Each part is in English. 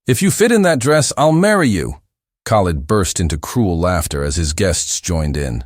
If you fit in that dress, I'll marry you. Khalid burst into cruel laughter as his guests joined in.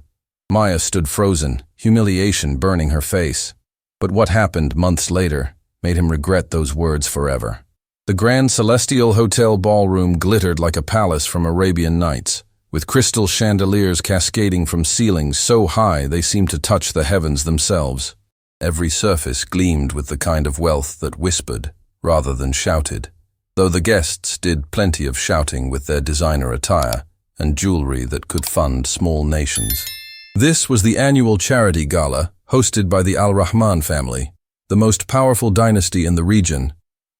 Maya stood frozen, humiliation burning her face. But what happened months later made him regret those words forever. The Grand Celestial Hotel ballroom glittered like a palace from Arabian Nights, with crystal chandeliers cascading from ceilings so high they seemed to touch the heavens themselves. Every surface gleamed with the kind of wealth that whispered rather than shouted, though the guests did plenty of shouting with their designer attire and jewelry that could fund small nations. This was the annual charity gala hosted by the Al Rahman family, the most powerful dynasty in the region,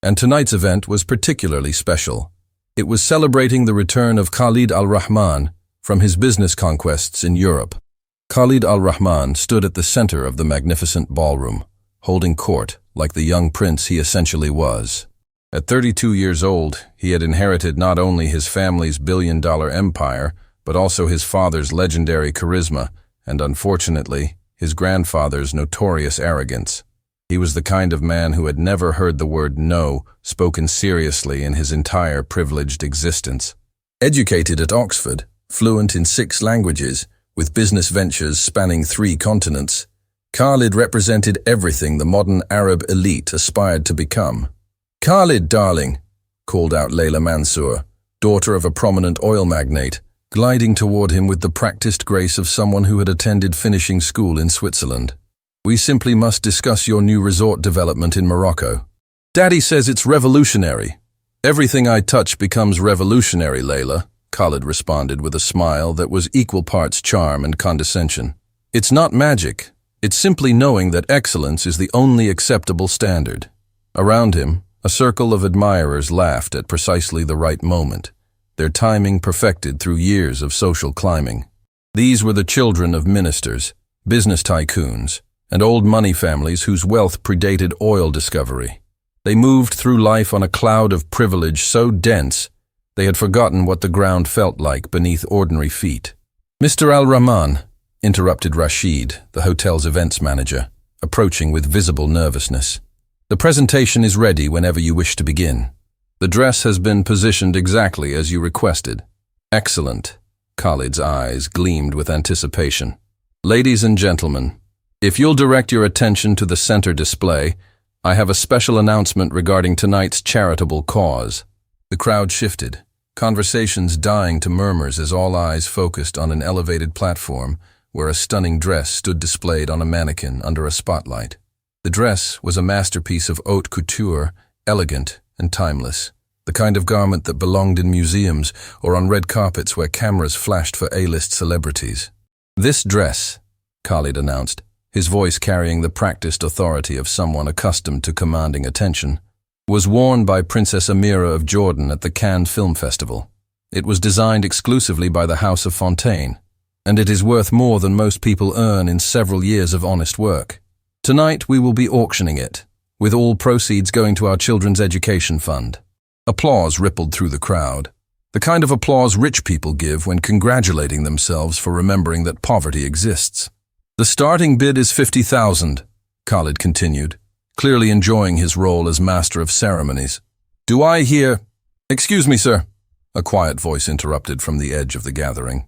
and tonight's event was particularly special. It was celebrating the return of Khalid Al Rahman from his business conquests in Europe. Khalid Al Rahman stood at the center of the magnificent ballroom, holding court like the young prince he essentially was. At 32 years old, he had inherited not only his family's billion-dollar empire, but also his father's legendary charisma and, unfortunately, his grandfather's notorious arrogance. He was the kind of man who had never heard the word no spoken seriously in his entire privileged existence. Educated at Oxford, fluent in 6 languages, with business ventures spanning 3 continents, Khalid represented everything the modern Arab elite aspired to become. "Khalid, darling," called out Layla Mansour, daughter of a prominent oil magnate, gliding toward him with the practiced grace of someone who had attended finishing school in Switzerland. "We simply must discuss your new resort development in Morocco." "Daddy says it's revolutionary." "Everything I touch becomes revolutionary, Layla," Khalid responded with a smile that was equal parts charm and condescension. "It's not magic. It's simply knowing that excellence is the only acceptable standard." Around him, a circle of admirers laughed at precisely the right moment, their timing perfected through years of social climbing. These were the children of ministers, business tycoons, and old money families whose wealth predated oil discovery. They moved through life on a cloud of privilege so dense they had forgotten what the ground felt like beneath ordinary feet. "Mr. Al-Rahman," interrupted Rashid, the hotel's events manager, approaching with visible nervousness. "The presentation is ready whenever you wish to begin. The dress has been positioned exactly as you requested." "Excellent." Khalid's eyes gleamed with anticipation. "Ladies and gentlemen, if you'll direct your attention to the center display, I have a special announcement regarding tonight's charitable cause." The crowd shifted, conversations dying to murmurs as all eyes focused on an elevated platform where a stunning dress stood displayed on a mannequin under a spotlight. The dress was a masterpiece of haute couture, elegant and timeless, the kind of garment that belonged in museums or on red carpets where cameras flashed for A-list celebrities. "This dress," Khalid announced, his voice carrying the practiced authority of someone accustomed to commanding attention, was worn by Princess Amira of Jordan at the Cannes Film Festival. It was designed exclusively by the House of Fontaine, and it is worth more than most people earn in several years of honest work. Tonight we will be auctioning it, with all proceeds going to our children's education fund. Applause rippled through the crowd, the kind of applause rich people give when congratulating themselves for remembering that poverty exists. "The starting bid is 50,000, Khalid continued, clearly enjoying his role as master of ceremonies. "Do I hear—" "Excuse me, sir," a quiet voice interrupted from the edge of the gathering.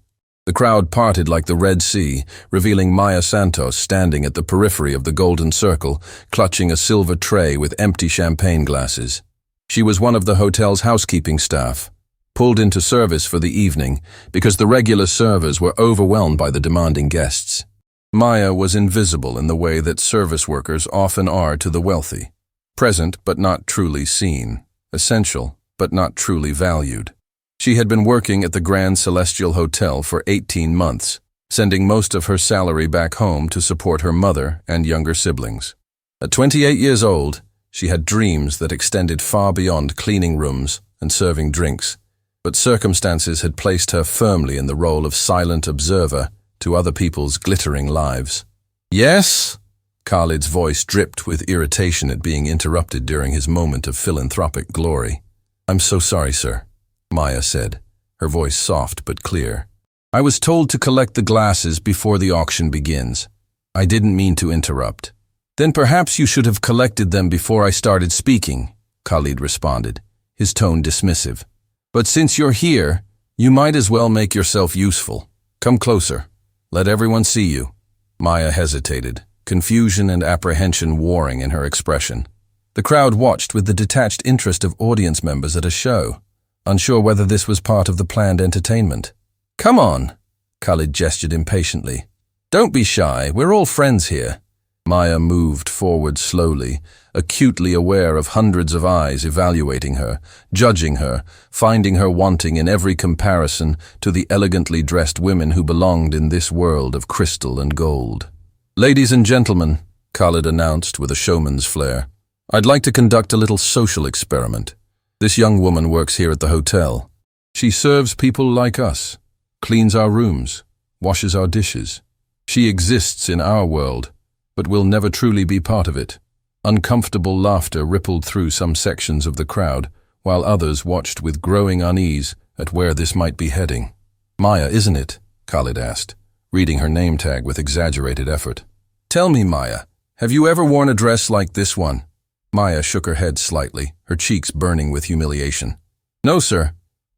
The crowd parted like the Red Sea, revealing Maya Santos standing at the periphery of the golden circle, clutching a silver tray with empty champagne glasses. She was one of the hotel's housekeeping staff, pulled into service for the evening because the regular servers were overwhelmed by the demanding guests. Maya was invisible in the way that service workers often are to the wealthy, present but not truly seen, essential but not truly valued. She had been working at the Grand Celestial Hotel for 18 months, sending most of her salary back home to support her mother and younger siblings. At 28 years old, she had dreams that extended far beyond cleaning rooms and serving drinks, but circumstances had placed her firmly in the role of silent observer to other people's glittering lives. "Yes?" Khalid's voice dripped with irritation at being interrupted during his moment of philanthropic glory. "I'm so sorry, sir," Maya said, her voice soft but clear. "I was told to collect the glasses before the auction begins. I didn't mean to interrupt." "Then perhaps you should have collected them before I started speaking," Khalid responded, his tone dismissive. "But since you're here, you might as well make yourself useful. Come closer. Let everyone see you." Maya hesitated, confusion and apprehension warring in her expression. The crowd watched with the detached interest of audience members at a show, unsure whether this was part of the planned entertainment. "Come on," Khalid gestured impatiently. "Don't be shy, we're all friends here." Maya moved forward slowly, acutely aware of hundreds of eyes evaluating her, judging her, finding her wanting in every comparison to the elegantly dressed women who belonged in this world of crystal and gold. "Ladies and gentlemen," Khalid announced with a showman's flair, "I'd like to conduct a little social experiment. This young woman works here at the hotel. She serves people like us, cleans our rooms, washes our dishes. She exists in our world, but will never truly be part of it." Uncomfortable laughter rippled through some sections of the crowd, while others watched with growing unease at where this might be heading. "Maya, isn't it?" Khalid asked, reading her name tag with exaggerated effort. "Tell me, Maya, have you ever worn a dress like this one?" Maya shook her head slightly, her cheeks burning with humiliation. "No, sir."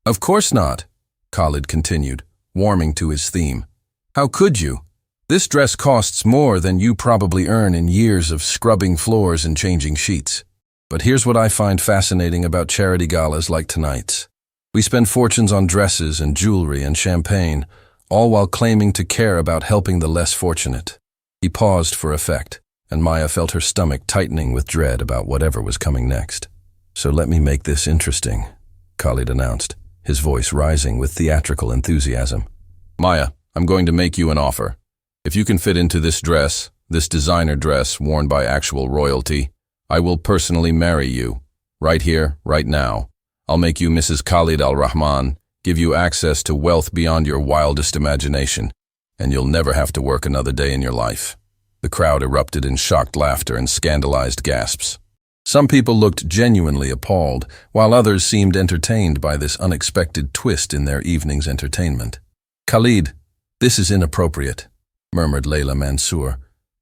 "Of course not," Khalid continued, warming to his theme. "How could you? This dress costs more than you probably earn in years of scrubbing floors and changing sheets. But here's what I find fascinating about charity galas like tonight's. We spend fortunes on dresses and jewelry and champagne, all while claiming to care about helping the less fortunate." He paused for effect, and Maya felt her stomach tightening with dread about whatever was coming next. "So let me make this interesting," Khalid announced, his voice rising with theatrical enthusiasm. "Maya, I'm going to make you an offer. If you can fit into this dress, this designer dress worn by actual royalty, I will personally marry you. Right here, right now. I'll make you Mrs. Khalid al-Rahman, give you access to wealth beyond your wildest imagination, and you'll never have to work another day in your life." The crowd erupted in shocked laughter and scandalized gasps. Some people looked genuinely appalled, while others seemed entertained by this unexpected twist in their evening's entertainment. "Khalid, this is inappropriate," murmured Layla Mansour,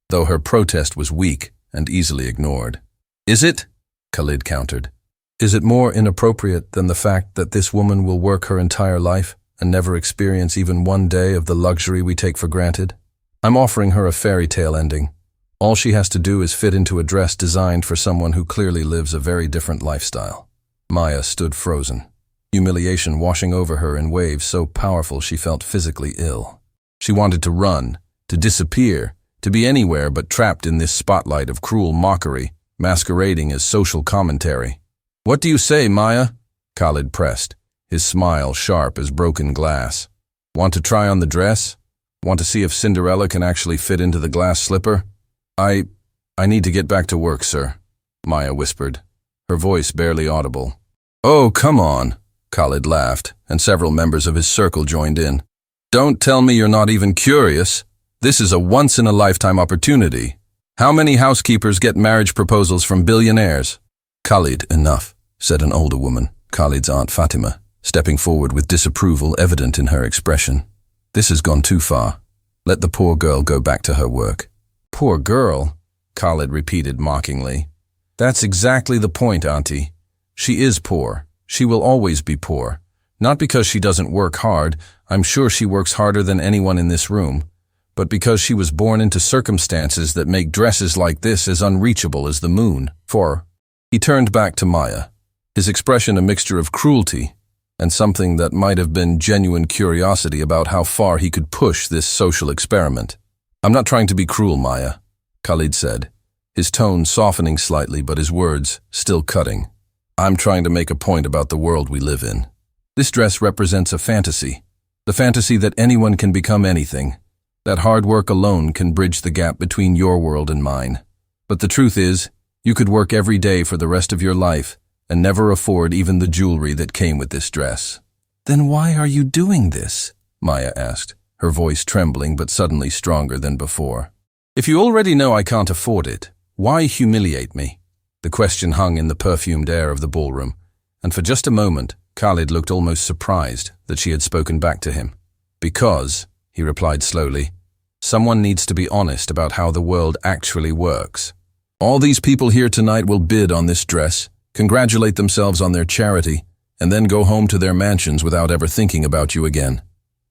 though her protest was weak and easily ignored. "Is it?" Khalid countered. "Is it more inappropriate than the fact that this woman will work her entire life and never experience even one day of the luxury we take for granted? I'm offering her a fairy tale ending. All she has to do is fit into a dress designed for someone who clearly lives a very different lifestyle." Maya stood frozen, humiliation washing over her in waves so powerful she felt physically ill. She wanted to run, to disappear, to be anywhere but trapped in this spotlight of cruel mockery, masquerading as social commentary. "What do you say, Maya?" Khalid pressed, his smile sharp as broken glass. "Want to try on the dress? Want to see if Cinderella can actually fit into the glass slipper?" I need to get back to work, sir," Maya whispered, her voice barely audible. "Oh, come on," Khalid laughed, and several members of his circle joined in. "Don't tell me you're not even curious. This is a once-in-a-lifetime opportunity. How many housekeepers get marriage proposals from billionaires?" "Khalid, enough," said an older woman, Khalid's Aunt Fatima, stepping forward with disapproval evident in her expression. "This has gone too far. Let the poor girl go back to her work." "Poor girl," Khalid repeated mockingly. "That's exactly the point, Auntie. She is poor. She will always be poor. Not because she doesn't work hard, I'm sure she works harder than anyone in this room, but because she was born into circumstances that make dresses like this as unreachable as the moon. For..." He turned back to Maya, his expression a mixture of cruelty and something that might have been genuine curiosity about how far he could push this social experiment. "I'm not trying to be cruel, Maya," Khalid said, his tone softening slightly but his words still cutting. "I'm trying to make a point about the world we live in. This dress represents a fantasy, the fantasy that anyone can become anything, that hard work alone can bridge the gap between your world and mine. But the truth is, you could work every day for the rest of your life and never afford even the jewelry that came with this dress." "Then why are you doing this?" Maya asked, her voice trembling but suddenly stronger than before. "If you already know I can't afford it, why humiliate me?" The question hung in the perfumed air of the ballroom, and for just a moment, Khalid looked almost surprised that she had spoken back to him. "Because," he replied slowly, "someone needs to be honest about how the world actually works. All these people here tonight will bid on this dress, congratulate themselves on their charity, and then go home to their mansions without ever thinking about you again.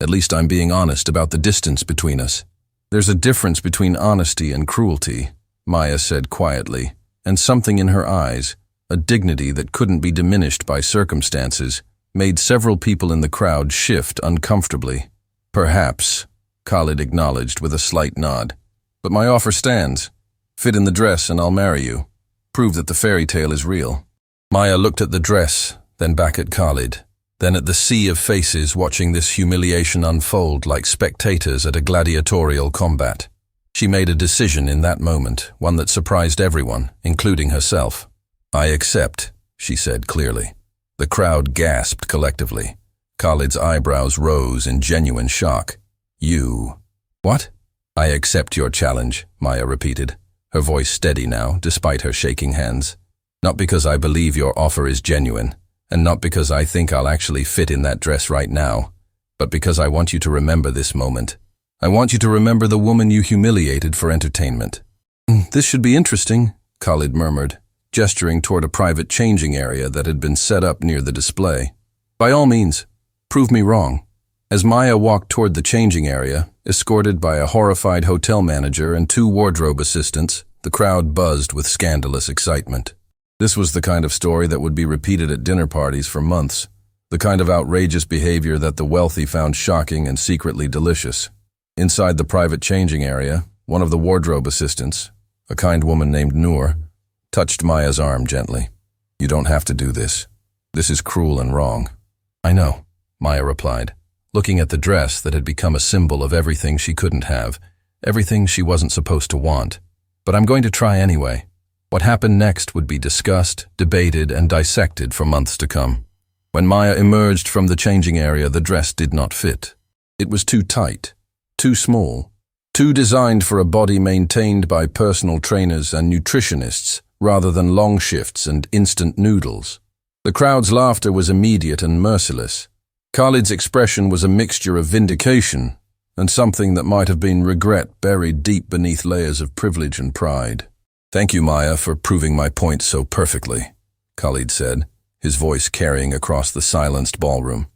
At least I'm being honest about the distance between us. There's a difference between honesty and cruelty, Maya said quietly, and something in her eyes, a dignity that couldn't be diminished by circumstances, made several people in the crowd shift uncomfortably. Perhaps, Khalid acknowledged with a slight nod. But my offer stands. Fit in the dress and I'll marry you. Prove that the fairy tale is real. Maya looked at the dress, then back at Khalid, then at the sea of faces watching this humiliation unfold like spectators at a gladiatorial combat. She made a decision in that moment, one that surprised everyone, including herself. I accept, she said clearly. The crowd gasped collectively. Khalid's eyebrows rose in genuine shock. You. What? I accept your challenge, Maya repeated, her voice steady now, despite her shaking hands. Not because I believe your offer is genuine, and not because I think I'll actually fit in that dress right now, but because I want you to remember this moment. I want you to remember the woman you humiliated for entertainment. This should be interesting, Khalid murmured, gesturing toward a private changing area that had been set up near the display. By all means, prove me wrong. As Maya walked toward the changing area, escorted by a horrified hotel manager and 2 wardrobe assistants, the crowd buzzed with scandalous excitement. This was the kind of story that would be repeated at dinner parties for months, the kind of outrageous behavior that the wealthy found shocking and secretly delicious. Inside the private changing area, one of the wardrobe assistants, a kind woman named Noor, touched Maya's arm gently. You don't have to do this. This is cruel and wrong. I know, Maya replied, looking at the dress that had become a symbol of everything she couldn't have, everything she wasn't supposed to want. But I'm going to try anyway. What happened next would be discussed, debated, and dissected for months to come. When Maya emerged from the changing area, the dress did not fit. It was too tight, too small, too designed for a body maintained by personal trainers and nutritionists, rather than long shifts and instant noodles. The crowd's laughter was immediate and merciless. Khalid's expression was a mixture of vindication and something that might have been regret buried deep beneath layers of privilege and pride. Thank you, Maya, for proving my point so perfectly, Khalid said, his voice carrying across the silenced ballroom.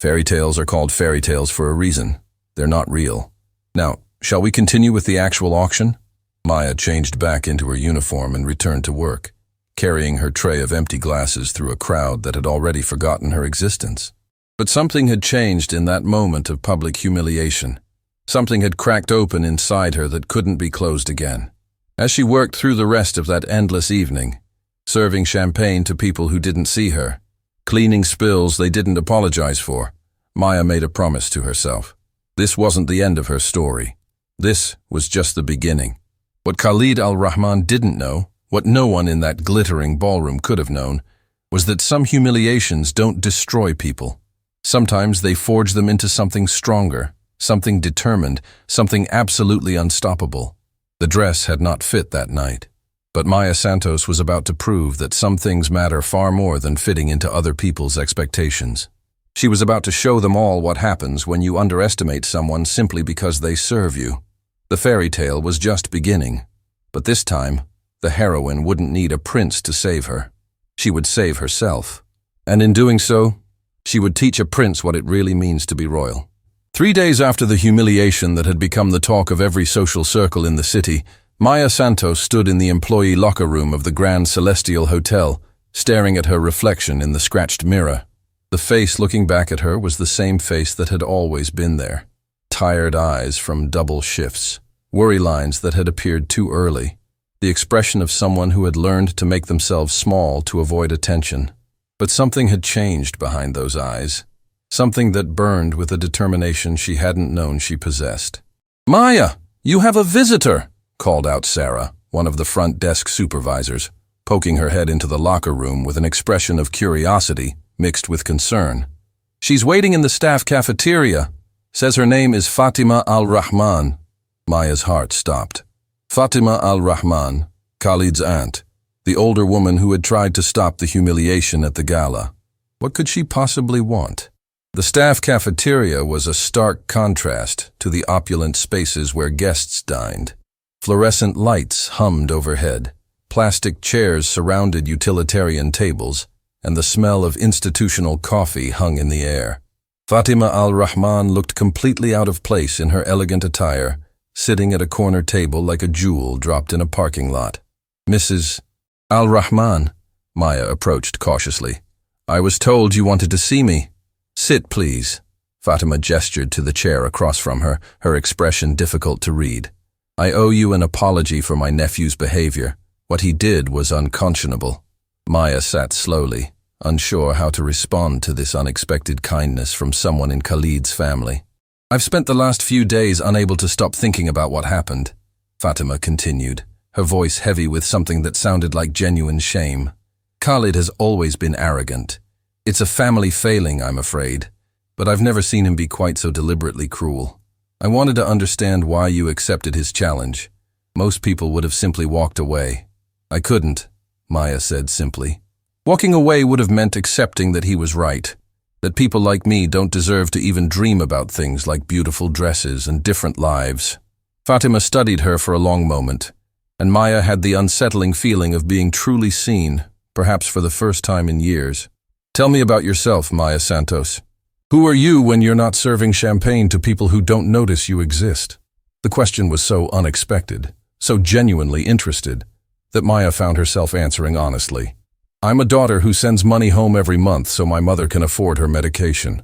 Fairy tales are called fairy tales for a reason. They're not real. Now, shall we continue with the actual auction? Maya changed back into her uniform and returned to work, carrying her tray of empty glasses through a crowd that had already forgotten her existence. But something had changed in that moment of public humiliation. Something had cracked open inside her that couldn't be closed again. As she worked through the rest of that endless evening, serving champagne to people who didn't see her, cleaning spills they didn't apologize for, Maya made a promise to herself. This wasn't the end of her story. This was just the beginning. What Khalid al-Rahman didn't know, what no one in that glittering ballroom could have known, was that some humiliations don't destroy people. Sometimes they forge them into something stronger, something determined, something absolutely unstoppable. The dress had not fit that night, but Maya Santos was about to prove that some things matter far more than fitting into other people's expectations. She was about to show them all what happens when you underestimate someone simply because they serve you. The fairy tale was just beginning, but this time, the heroine wouldn't need a prince to save her. She would save herself. And in doing so, she would teach a prince what it really means to be royal. 3 days after the humiliation that had become the talk of every social circle in the city, Maya Santos stood in the employee locker room of the Grand Celestial Hotel, staring at her reflection in the scratched mirror. The face looking back at her was the same face that had always been there. Tired eyes from double shifts, worry lines that had appeared too early, the expression of someone who had learned to make themselves small to avoid attention. But something had changed behind those eyes. Something that burned with a determination she hadn't known she possessed. "Maya, you have a visitor," called out Sarah, one of the front desk supervisors, poking her head into the locker room with an expression of curiosity mixed with concern. "She's waiting in the staff cafeteria. Says her name is Fatima al-Rahman." Maya's heart stopped. Fatima al-Rahman, Khalid's aunt, the older woman who had tried to stop the humiliation at the gala. What could she possibly want? The staff cafeteria was a stark contrast to the opulent spaces where guests dined. Fluorescent lights hummed overhead, Plastic chairs surrounded utilitarian tables, and the smell of institutional coffee hung in the air. Fatima al-Rahman looked completely out of place in her elegant attire, sitting at a corner table like a jewel dropped in a parking lot. "Mrs. al-Rahman," Maya approached cautiously. "I was told you wanted to see me. Sit, please." Fatima gestured to the chair across from her, her expression difficult to read. "I owe you an apology for my nephew's behavior. What he did was unconscionable." Maya sat slowly, unsure how to respond to this unexpected kindness from someone in Khalid's family. "I've spent the last few days unable to stop thinking about what happened," Fatima continued, her voice heavy with something that sounded like genuine shame. "Khalid has always been arrogant. It's a family failing, I'm afraid, but I've never seen him be quite so deliberately cruel. I wanted to understand why you accepted his challenge. Most people would have simply walked away." "I couldn't," Maya said simply. "Walking away would have meant accepting that he was right, that people like me don't deserve to even dream about things like beautiful dresses and different lives." Fatima studied her for a long moment, and Maya had the unsettling feeling of being truly seen, perhaps for the first time in years. "Tell me about yourself, Maya Santos. Who are you when you're not serving champagne to people who don't notice you exist?" The question was so unexpected, so genuinely interested, that Maya found herself answering honestly. "I'm a daughter who sends money home every month so my mother can afford her medication.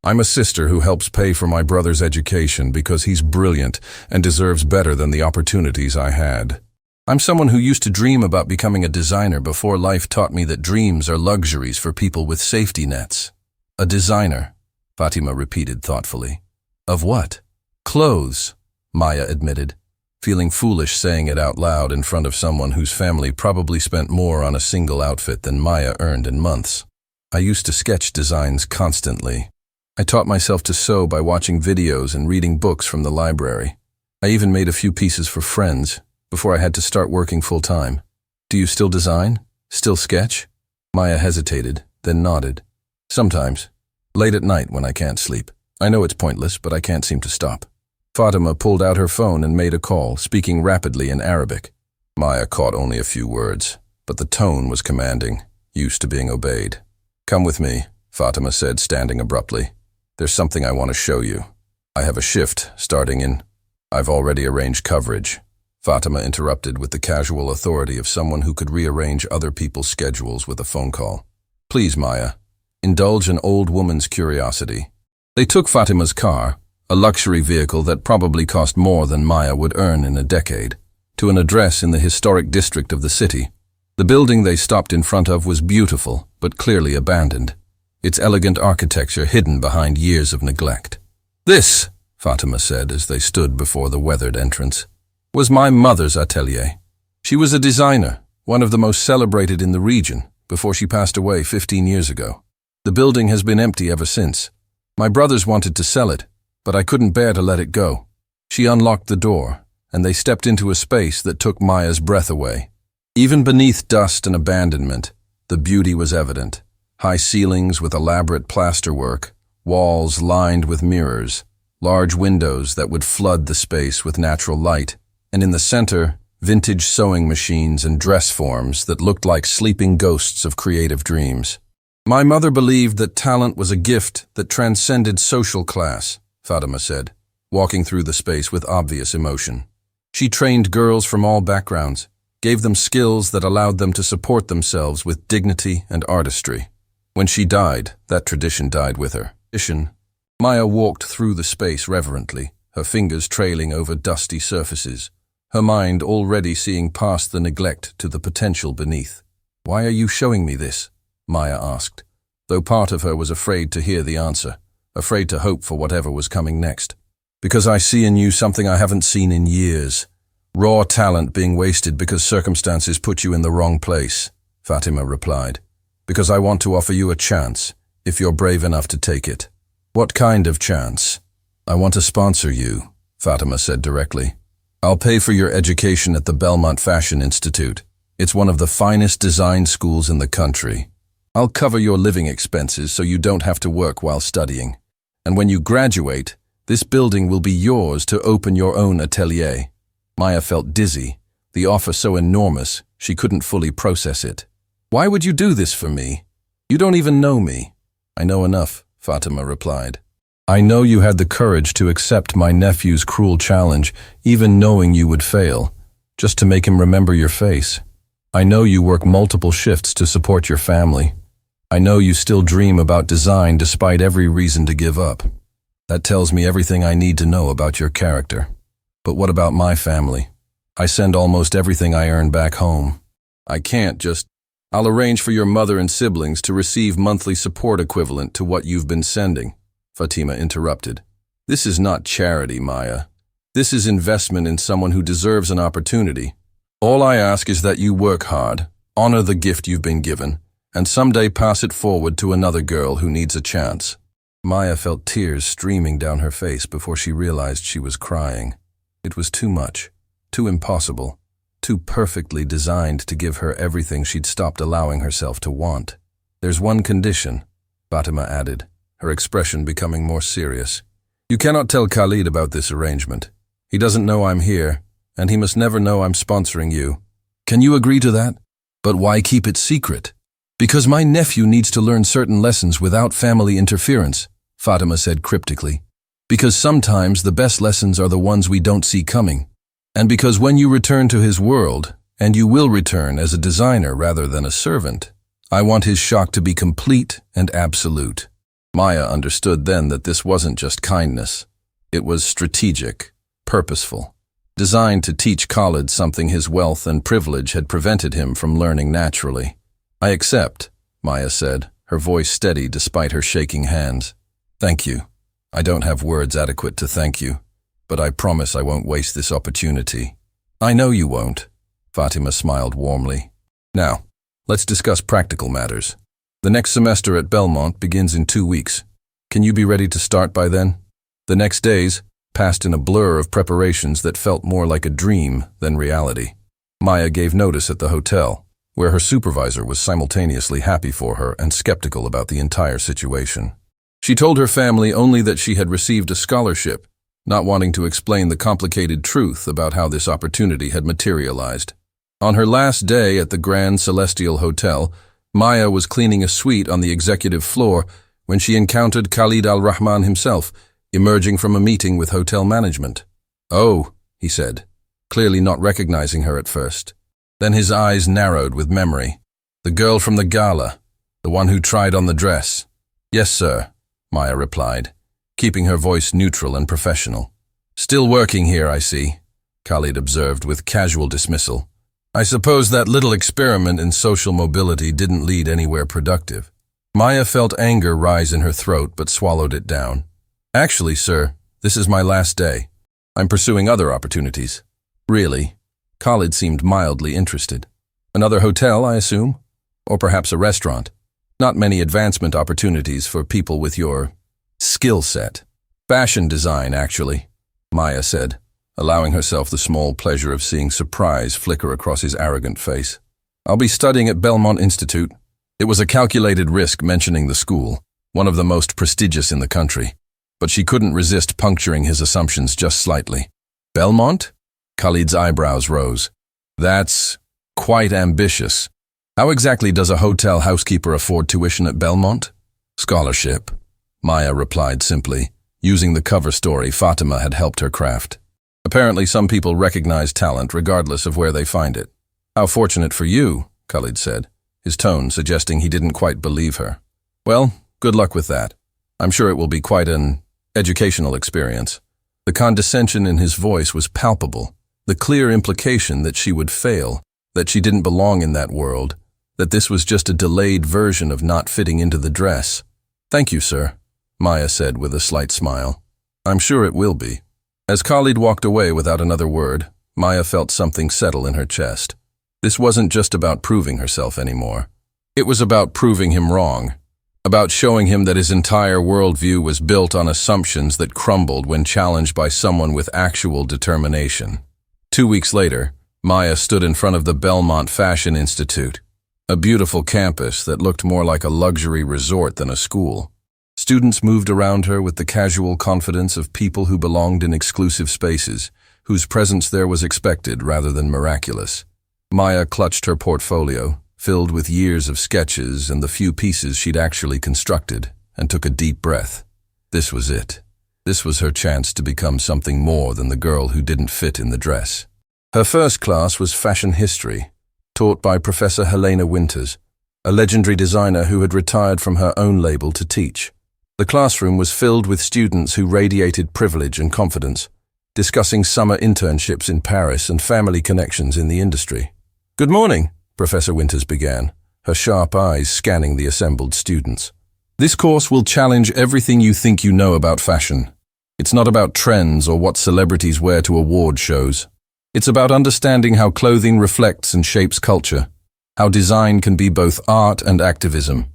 I'm a sister who helps pay for my brother's education because he's brilliant and deserves better than the opportunities I had. I'm someone who used to dream about becoming a designer before life taught me that dreams are luxuries for people with safety nets." "A designer," Fatima repeated thoughtfully. "Of what?" "Clothes," Maya admitted, feeling foolish saying it out loud in front of someone whose family probably spent more on a single outfit than Maya earned in months. "I used to sketch designs constantly. I taught myself to sew by watching videos and reading books from the library. I even made a few pieces for friends before I had to start working full-time." "Do you still design? Still sketch?" Maya hesitated, then nodded. "Sometimes. Late at night when I can't sleep. I know it's pointless, but I can't seem to stop." Fatima pulled out her phone and made a call, speaking rapidly in Arabic. Maya caught only a few words, but the tone was commanding, used to being obeyed. "Come with me," Fatima said, standing abruptly. "There's something I want to show you. I have a shift starting in—" "I've already arranged coverage," Fatima interrupted with the casual authority of someone who could rearrange other people's schedules with a phone call. "Please, Maya, indulge an old woman's curiosity." They took Fatima's car, a luxury vehicle that probably cost more than Maya would earn in a decade, to an address in the historic district of the city. The building they stopped in front of was beautiful, but clearly abandoned, its elegant architecture hidden behind years of neglect. "This," Fatima said as they stood before the weathered entrance, "was my mother's atelier. She was a designer, one of the most celebrated in the region, before she passed away 15 years ago. The building has been empty ever since. My brothers wanted to sell it, but I couldn't bear to let it go." She unlocked the door, and they stepped into a space that took Maya's breath away. Even beneath dust and abandonment, the beauty was evident. High ceilings with elaborate plasterwork, walls lined with mirrors, large windows that would flood the space with natural light, and in the center, vintage sewing machines and dress forms that looked like sleeping ghosts of creative dreams. "My mother believed that talent was a gift that transcended social class," Fatima said, walking through the space with obvious emotion. "She trained girls from all backgrounds, gave them skills that allowed them to support themselves with dignity and artistry. When she died, that tradition died with her." Maya walked through the space reverently, her fingers trailing over dusty surfaces, her mind already seeing past the neglect to the potential beneath. "Why are you showing me this?" Maya asked, though part of her was afraid to hear the answer, afraid to hope for whatever was coming next. "Because I see in you something I haven't seen in years. Raw talent being wasted because circumstances put you in the wrong place," Fatima replied. "Because I want to offer you a chance, if you're brave enough to take it." "What kind of chance?" "I want to sponsor you," Fatima said directly. "I'll pay for your education at the Belmont Fashion Institute. It's one of the finest design schools in the country. I'll cover your living expenses so you don't have to work while studying. And when you graduate, this building will be yours to open your own atelier." Maya felt dizzy, the offer so enormous, She couldn't fully process it. "Why would you do this for me? You don't even know me." "I know enough," Fatima replied. "I know you had the courage to accept my nephew's cruel challenge, even knowing you would fail, just to make him remember your face. I know you work multiple shifts to support your family. I know you still dream about design despite every reason to give up. That tells me everything I need to know about your character. But what about my family? I send almost everything I earn back home. I can't just... I'll arrange for your mother and siblings to receive monthly support equivalent to what you've been sending," Fatima interrupted. "This is not charity, Maya. This is investment in someone who deserves an opportunity. All I ask is that you work hard, honor the gift you've been given, and someday pass it forward to another girl who needs a chance." Maya felt tears streaming down her face before she realized she was crying. It was too much, too impossible, too perfectly designed to give her everything she'd stopped allowing herself to want. "There's one condition," Fatima added, her expression becoming more serious. "You cannot tell Khalid about this arrangement. He doesn't know I'm here, and he must never know I'm sponsoring you. Can you agree to that? But why keep it secret?" "Because my nephew needs to learn certain lessons without family interference," Fatima said cryptically. "Because sometimes the best lessons are the ones we don't see coming. And because when you return to his world, and you will return as a designer rather than a servant, I want his shock to be complete and absolute." Maya understood then that this wasn't just kindness. It was strategic, purposeful, designed to teach Khalid something his wealth and privilege had prevented him from learning naturally. "I accept," Maya said, her voice steady despite her shaking hands. "Thank you. I don't have words adequate to thank you, but I promise I won't waste this opportunity." "I know you won't," Fatima smiled warmly. "Now, let's discuss practical matters. The next semester at Belmont begins in 2 weeks. Can you be ready to start by then?" The next days passed in a blur of preparations that felt more like a dream than reality. Maya gave notice at the hotel, where her supervisor was simultaneously happy for her and skeptical about the entire situation. She told her family only that she had received a scholarship, not wanting to explain the complicated truth about how this opportunity had materialized. On her last day at the Grand Celestial Hotel, Maya was cleaning a suite on the executive floor when she encountered Khalid al-Rahman himself, emerging from a meeting with hotel management. "Oh," he said, clearly not recognizing her at first. Then his eyes narrowed with memory. "The girl from the gala, the one who tried on the dress." "Yes, sir," Maya replied, keeping her voice neutral and professional. "Still working here, I see," Khalid observed with casual dismissal. "I suppose that little experiment in social mobility didn't lead anywhere productive." Maya felt anger rise in her throat but swallowed it down. "Actually, sir, this is my last day. I'm pursuing other opportunities." "Really?" Khalid seemed mildly interested. "Another hotel, I assume? Or perhaps a restaurant? Not many advancement opportunities for people with your skill set." "Fashion design, actually," Maya said, allowing herself the small pleasure of seeing surprise flicker across his arrogant face. "I'll be studying at Belmont Institute." It was a calculated risk mentioning the school, one of the most prestigious in the country, but she couldn't resist puncturing his assumptions just slightly. "Belmont?" Khalid's eyebrows rose. "That's quite ambitious. How exactly does a hotel housekeeper afford tuition at Belmont?" "Scholarship," Maya replied simply, using the cover story Fatima had helped her craft. "Apparently some people recognize talent regardless of where they find it." "How fortunate for you," Khalid said, his tone suggesting he didn't quite believe her. "Well, good luck with that. I'm sure it will be quite an educational experience." The condescension in his voice was palpable, the clear implication that she would fail, that she didn't belong in that world, that this was just a delayed version of not fitting into the dress. "Thank you, sir," Maya said with a slight smile. "I'm sure it will be." As Khalid walked away without another word, Maya felt something settle in her chest. This wasn't just about proving herself anymore. It was about proving him wrong, about showing him that his entire worldview was built on assumptions that crumbled when challenged by someone with actual determination. 2 weeks later, Maya stood in front of the Belmont Fashion Institute, a beautiful campus that looked more like a luxury resort than a school. Students moved around her with the casual confidence of people who belonged in exclusive spaces, whose presence there was expected rather than miraculous. Maya clutched her portfolio, filled with years of sketches and the few pieces she'd actually constructed, and took a deep breath. This was it. This was her chance to become something more than the girl who didn't fit in the dress. Her first class was fashion history, taught by Professor Helena Winters, a legendary designer who had retired from her own label to teach. The classroom was filled with students who radiated privilege and confidence, discussing summer internships in Paris and family connections in the industry. "Good morning," Professor Winters began, her sharp eyes scanning the assembled students. "This course will challenge everything you think you know about fashion. It's not about trends or what celebrities wear to award shows. It's about understanding how clothing reflects and shapes culture, how design can be both art and activism,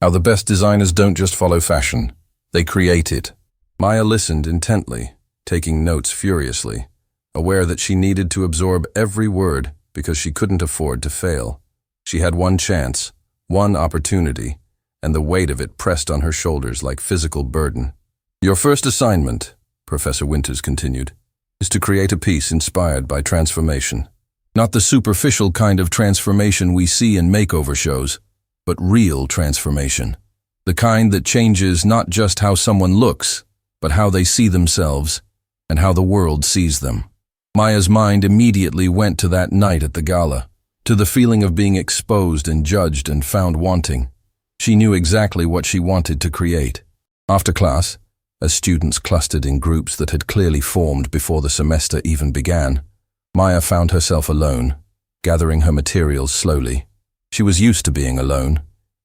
how the best designers don't just follow fashion, they create it." Maya listened intently, taking notes furiously, aware that she needed to absorb every word because she couldn't afford to fail. She had one chance, one opportunity, and the weight of it pressed on her shoulders like physical burden. "Your first assignment," Professor Winters continued, "is to create a piece inspired by transformation. Not the superficial kind of transformation we see in makeover shows, but real transformation. The kind that changes not just how someone looks, but how they see themselves and how the world sees them." Maya's mind immediately went to that night at the gala, to the feeling of being exposed and judged and found wanting. She knew exactly what she wanted to create. After class, as students clustered in groups that had clearly formed before the semester even began, Maya found herself alone, gathering her materials slowly. She was used to being alone,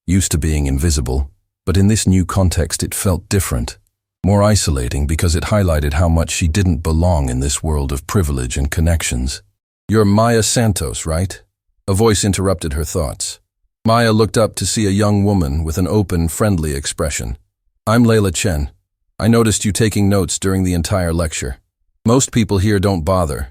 used to being invisible, but in this new context it felt different, more isolating because it highlighted how much she didn't belong in this world of privilege and connections. "You're Maya Santos, right?" A voice interrupted her thoughts. Maya looked up to see a young woman with an open, friendly expression. "I'm Layla Chen. I noticed you taking notes during the entire lecture. Most people here don't bother.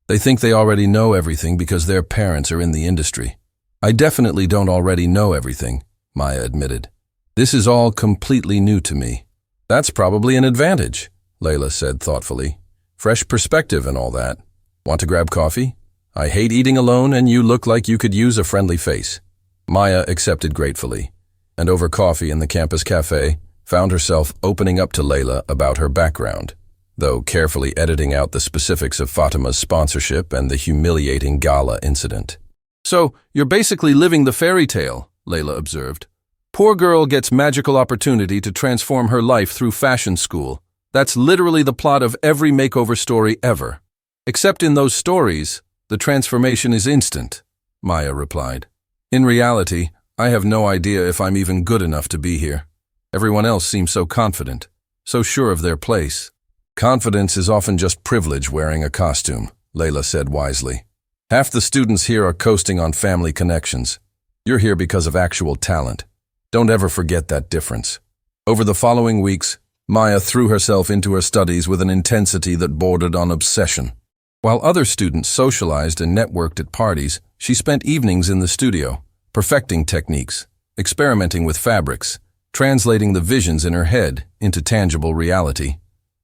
They think they already know everything because their parents are in the industry. I definitely don't already know everything," Maya admitted. "This is all completely new to me." "That's probably an advantage," Layla said thoughtfully. "Fresh perspective and all that. Want to grab coffee? I hate eating alone and you look like you could use a friendly face." Maya accepted gratefully, and over coffee in the campus cafe, found herself opening up to Layla about her background, though carefully editing out the specifics of Fatima's sponsorship and the humiliating gala incident. "So, you're basically living the fairy tale," Layla observed. "Poor girl gets magical opportunity to transform her life through fashion school. That's literally the plot of every makeover story ever. Except in those stories, the transformation is instant," Maya replied. "In reality, I have no idea if I'm even good enough to be here. Everyone else seems so confident, so sure of their place." "Confidence is often just privilege wearing a costume," Layla said wisely. "Half the students here are coasting on family connections. You're here because of actual talent. Don't ever forget that difference." Over the following weeks, Maya threw herself into her studies with an intensity that bordered on obsession. While other students socialized and networked at parties, she spent evenings in the studio, perfecting techniques, experimenting with fabrics, translating the visions in her head into tangible reality.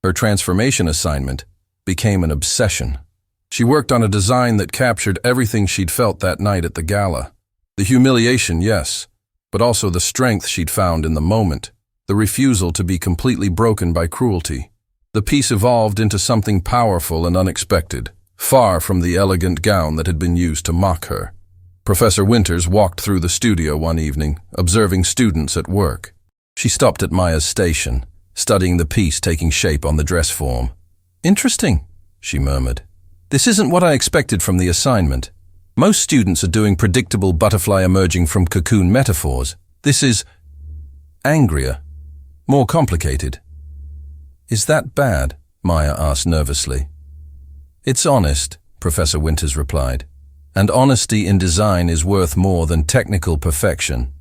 Her transformation assignment became an obsession. She worked on a design that captured everything she'd felt that night at the gala. The humiliation, yes, but also the strength she'd found in the moment, the refusal to be completely broken by cruelty. The piece evolved into something powerful and unexpected, far from the elegant gown that had been used to mock her. Professor Winters walked through the studio one evening, observing students at work. She stopped at Maya's station, studying the piece taking shape on the dress form. "Interesting," she murmured. "This isn't what I expected from the assignment. Most students are doing predictable butterfly emerging from cocoon metaphors. This is angrier, more complicated." "Is that bad?" Maya asked nervously. "It's honest," Professor Winters replied. "And honesty in design is worth more than technical perfection."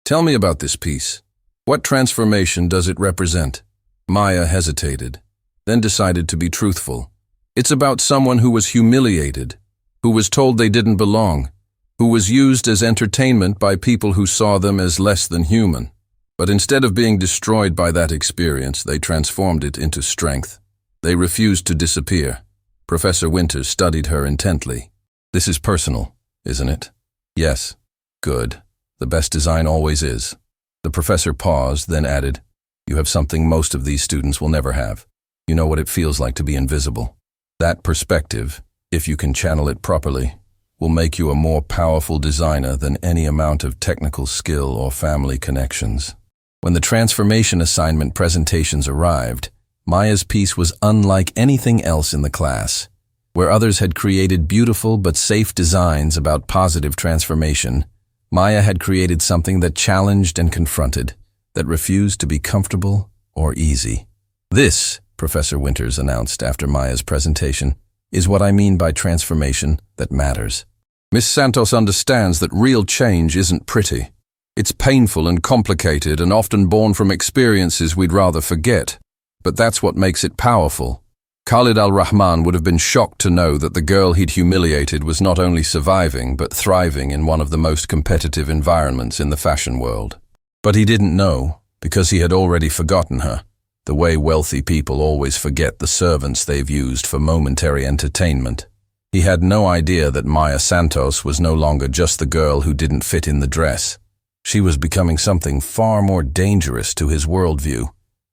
"Tell me about this piece. What transformation does it represent?" Maya hesitated, then decided to be truthful. "It's about someone who was humiliated, who was told they didn't belong, who was used as entertainment by people who saw them as less than human. But instead of being destroyed by that experience, they transformed it into strength. They refused to disappear." Professor Winters studied her intently. "This is personal. isn't it? Yes. Good. The best design always is. The professor paused, then added, You have something most of these students will never have. You know what it feels like to be invisible. That perspective, if you can channel it properly, will make you a more powerful designer than any amount of technical skill or family connections. When the transformation assignment presentations arrived, Maya's piece was unlike anything else in the class. Where others had created beautiful but safe designs about positive transformation, Maya had created something that challenged and confronted, that refused to be comfortable or easy. This, Professor Winters announced after Maya's presentation, is what I mean by transformation that matters. Miss Santos understands that real change isn't pretty. It's painful and complicated and often born from experiences we'd rather forget. But that's what makes it powerful. Khalid al-Rahman would have been shocked to know that the girl he'd humiliated was not only surviving but thriving in one of the most competitive environments in the fashion world. But he didn't know, because he had already forgotten her, the way wealthy people always forget the servants they've used for momentary entertainment. He had no idea that Maya Santos was no longer just the girl who didn't fit in the dress. She was becoming something far more dangerous to his worldview,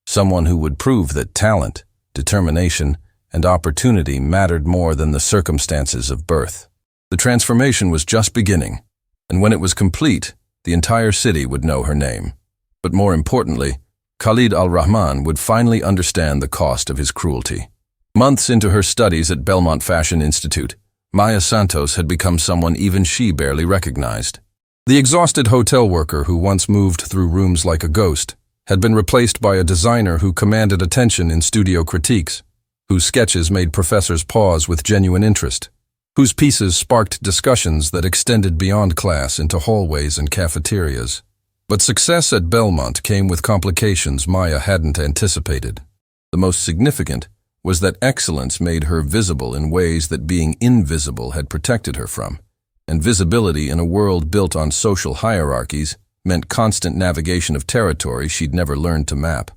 someone who would prove that talent, determination, and opportunity mattered more than the circumstances of birth. The transformation was just beginning, and when it was complete, the entire city would know her name. But more importantly, Khalid al-Rahman would finally understand the cost of his cruelty. Months into her studies at Belmont Fashion Institute, Maya Santos had become someone even she barely recognized. The exhausted hotel worker who once moved through rooms like a ghost had been replaced by a designer who commanded attention in studio critiques, whose sketches made professors pause with genuine interest, whose pieces sparked discussions that extended beyond class into hallways and cafeterias. But success at Belmont came with complications Maya hadn't anticipated. The most significant was that excellence made her visible in ways that being invisible had protected her from, and visibility in a world built on social hierarchies meant constant navigation of territory she'd never learned to map.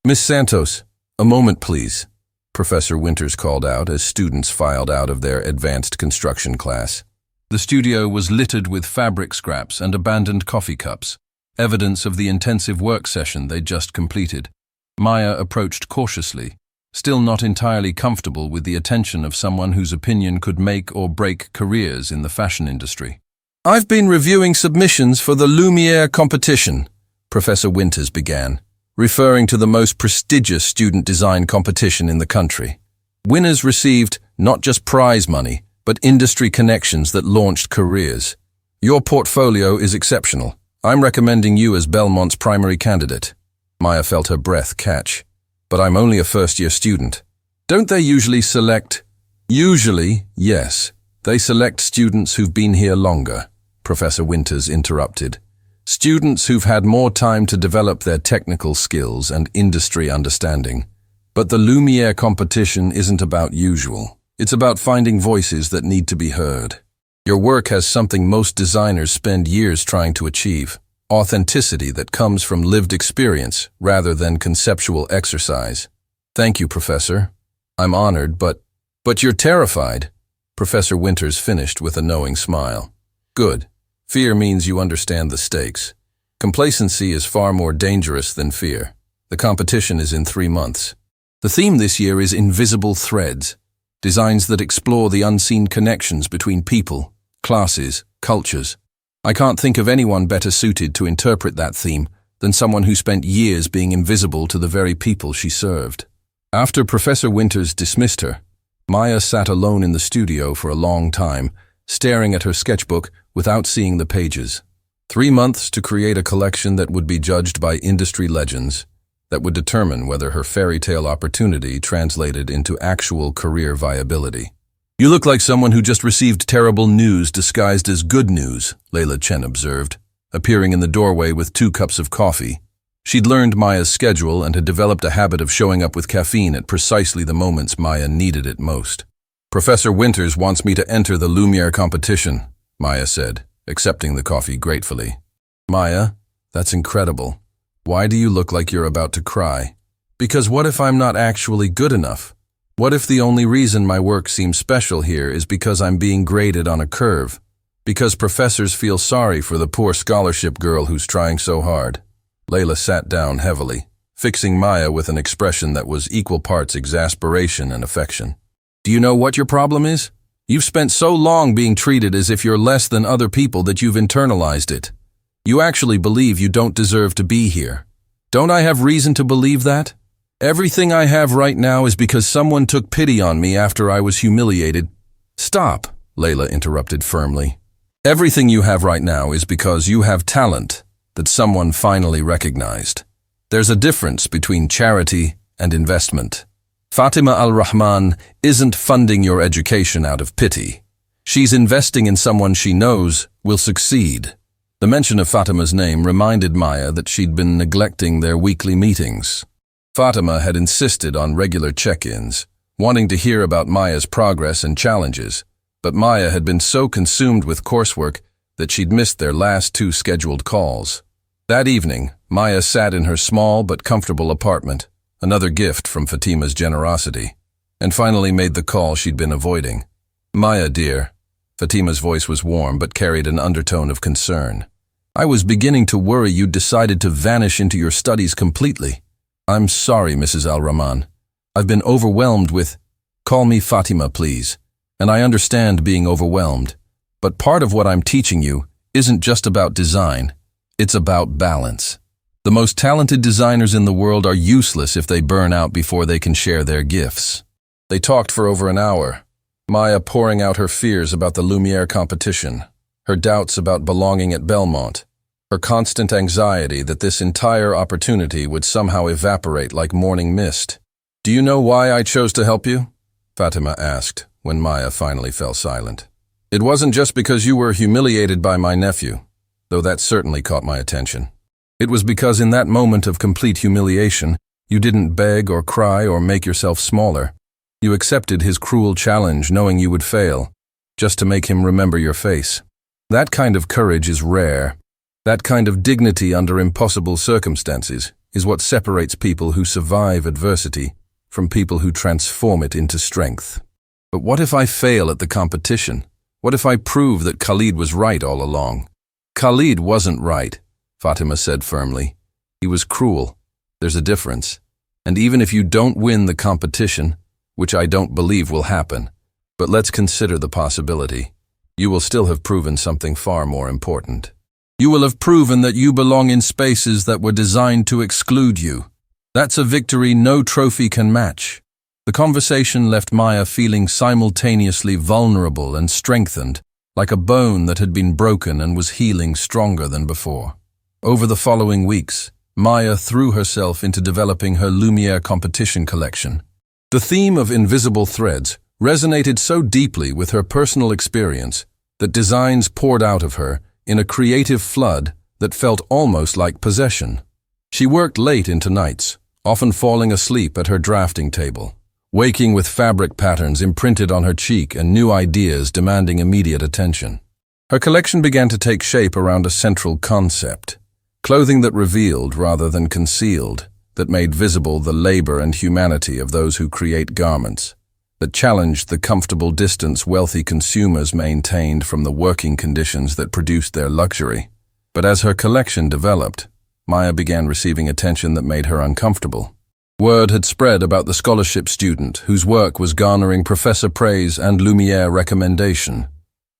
Miss Santos, a moment please, Professor Winters called out as students filed out of their advanced construction class. The studio was littered with fabric scraps and abandoned coffee cups, evidence of the intensive work session they'd just completed. Maya approached cautiously, still not entirely comfortable with the attention of someone whose opinion could make or break careers in the fashion industry. I've been reviewing submissions for the Lumiere competition, Professor Winters began, referring to the most prestigious student design competition in the country. Winners received not just prize money, but industry connections that launched careers. Your portfolio is exceptional. I'm recommending you as Belmont's primary candidate. Maya felt her breath catch. But I'm only a first-year student. Don't they usually select? Usually, yes. They select students who've been here longer, Professor Winters interrupted. Students who've had more time to develop their technical skills and industry understanding. But the Lumiere competition isn't about usual. It's about finding voices that need to be heard. Your work has something most designers spend years trying to achieve. Authenticity that comes from lived experience rather than conceptual exercise. Thank you, Professor. I'm honored, but you're terrified, Professor Winters finished with a knowing smile. Good. Fear means you understand the stakes. Complacency is far more dangerous than fear. The competition is in 3 months. The theme this year is Invisible Threads, designs that explore the unseen connections between people, classes, cultures. I can't think of anyone better suited to interpret that theme than someone who spent years being invisible to the very people she served. After Professor Winters dismissed her, Maya sat alone in the studio for a long time, staring at her sketchbook without seeing the pages. 3 months to create a collection that would be judged by industry legends, that would determine whether her fairy tale opportunity translated into actual career viability. You look like someone who just received terrible news disguised as good news, Layla Chen observed, appearing in the doorway with 2 cups of coffee. She'd learned Maya's schedule and had developed a habit of showing up with caffeine at precisely the moments Maya needed it most. Professor Winters wants me to enter the Lumiere competition, Maya said, accepting the coffee gratefully. Maya, that's incredible. Why do you look like you're about to cry? Because what if I'm not actually good enough? What if the only reason my work seems special here is because I'm being graded on a curve? Because professors feel sorry for the poor scholarship girl who's trying so hard. Layla sat down heavily, fixing Maya with an expression that was equal parts exasperation and affection. Do you know what your problem is? You've spent so long being treated as if you're less than other people that you've internalized it. You actually believe you don't deserve to be here. Don't I have reason to believe that? Everything I have right now is because someone took pity on me after I was humiliated. Stop, Layla interrupted firmly. Everything you have right now is because you have talent that someone finally recognized. There's a difference between charity and investment. Fatima Al-Rahman isn't funding your education out of pity. She's investing in someone she knows will succeed. The mention of Fatima's name reminded Maya that she'd been neglecting their weekly meetings. Fatima had insisted on regular check-ins, wanting to hear about Maya's progress and challenges, but Maya had been so consumed with coursework that she'd missed their last 2 scheduled calls. That evening, Maya sat in her small but comfortable apartment, another gift from Fatima's generosity, and finally made the call she'd been avoiding. Maya, dear. Fatima's voice was warm but carried an undertone of concern. I was beginning to worry you'd decided to vanish into your studies completely. I'm sorry, Mrs. Al-Rahman. I've been overwhelmed with... Call me Fatima, please. And I understand being overwhelmed. But part of what I'm teaching you isn't just about design. It's about balance. The most talented designers in the world are useless if they burn out before they can share their gifts. They talked for over an hour, Maya pouring out her fears about the Lumiere competition, her doubts about belonging at Belmont, her constant anxiety that this entire opportunity would somehow evaporate like morning mist. Do you know why I chose to help you? Fatima asked when Maya finally fell silent. It wasn't just because you were humiliated by my nephew, though that certainly caught my attention. It was because in that moment of complete humiliation, you didn't beg or cry or make yourself smaller. You accepted his cruel challenge knowing you would fail, just to make him remember your face. That kind of courage is rare. That kind of dignity under impossible circumstances is what separates people who survive adversity from people who transform it into strength. But what if I fail at the competition? What if I prove that Khalid was right all along? Khalid wasn't right, Fatima said firmly. He was cruel. There's a difference. And even if you don't win the competition, which I don't believe will happen, but let's consider the possibility, you will still have proven something far more important. You will have proven that you belong in spaces that were designed to exclude you. That's a victory no trophy can match. The conversation left Maya feeling simultaneously vulnerable and strengthened, like a bone that had been broken and was healing stronger than before. Over the following weeks, Maya threw herself into developing her Lumiere competition collection. The theme of invisible threads resonated so deeply with her personal experience that designs poured out of her in a creative flood that felt almost like possession. She worked late into nights, often falling asleep at her drafting table, waking with fabric patterns imprinted on her cheek and new ideas demanding immediate attention. Her collection began to take shape around a central concept, clothing that revealed rather than concealed, that made visible the labor and humanity of those who create garments, that challenged the comfortable distance wealthy consumers maintained from the working conditions that produced their luxury. But as her collection developed, Maya began receiving attention that made her uncomfortable. Word had spread about the scholarship student whose work was garnering professor praise and Lumiere recommendation.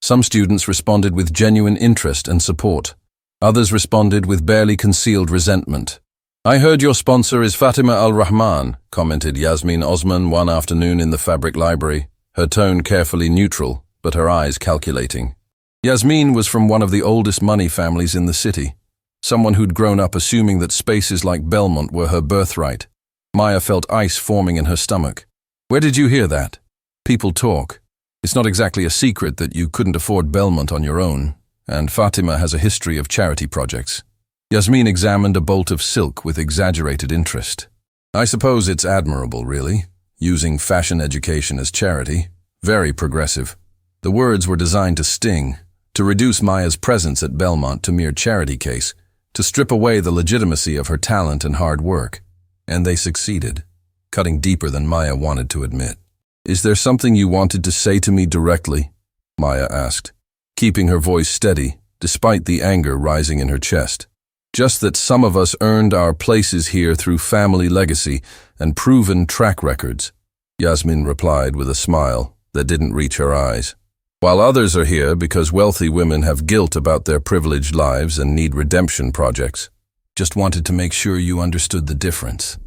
Some students responded with genuine interest and support. Others responded with barely concealed resentment. I heard your sponsor is Fatima Al-Rahman, commented Yasmin Osman one afternoon in the fabric library, her tone carefully neutral, but her eyes calculating. Yasmin was from one of the oldest money families in the city, someone who'd grown up assuming that spaces like Belmont were her birthright. Maya felt ice forming in her stomach. Where did you hear that? People talk. It's not exactly a secret that you couldn't afford Belmont on your own, and Fatima has a history of charity projects. Yasmin examined a bolt of silk with exaggerated interest. I suppose it's admirable, really, using fashion education as charity. Very progressive. The words were designed to sting, to reduce Maya's presence at Belmont to mere charity case, to strip away the legitimacy of her talent and hard work. And they succeeded, cutting deeper than Maya wanted to admit. Is there something you wanted to say to me directly? Maya asked. keeping her voice steady, despite the anger rising in her chest. "Just that some of us earned our places here through family legacy and proven track records," Yasmin replied with a smile that didn't reach her eyes. "While others are here because wealthy women have guilt about their privileged lives and need redemption projects." "Just wanted to make sure you understood the difference."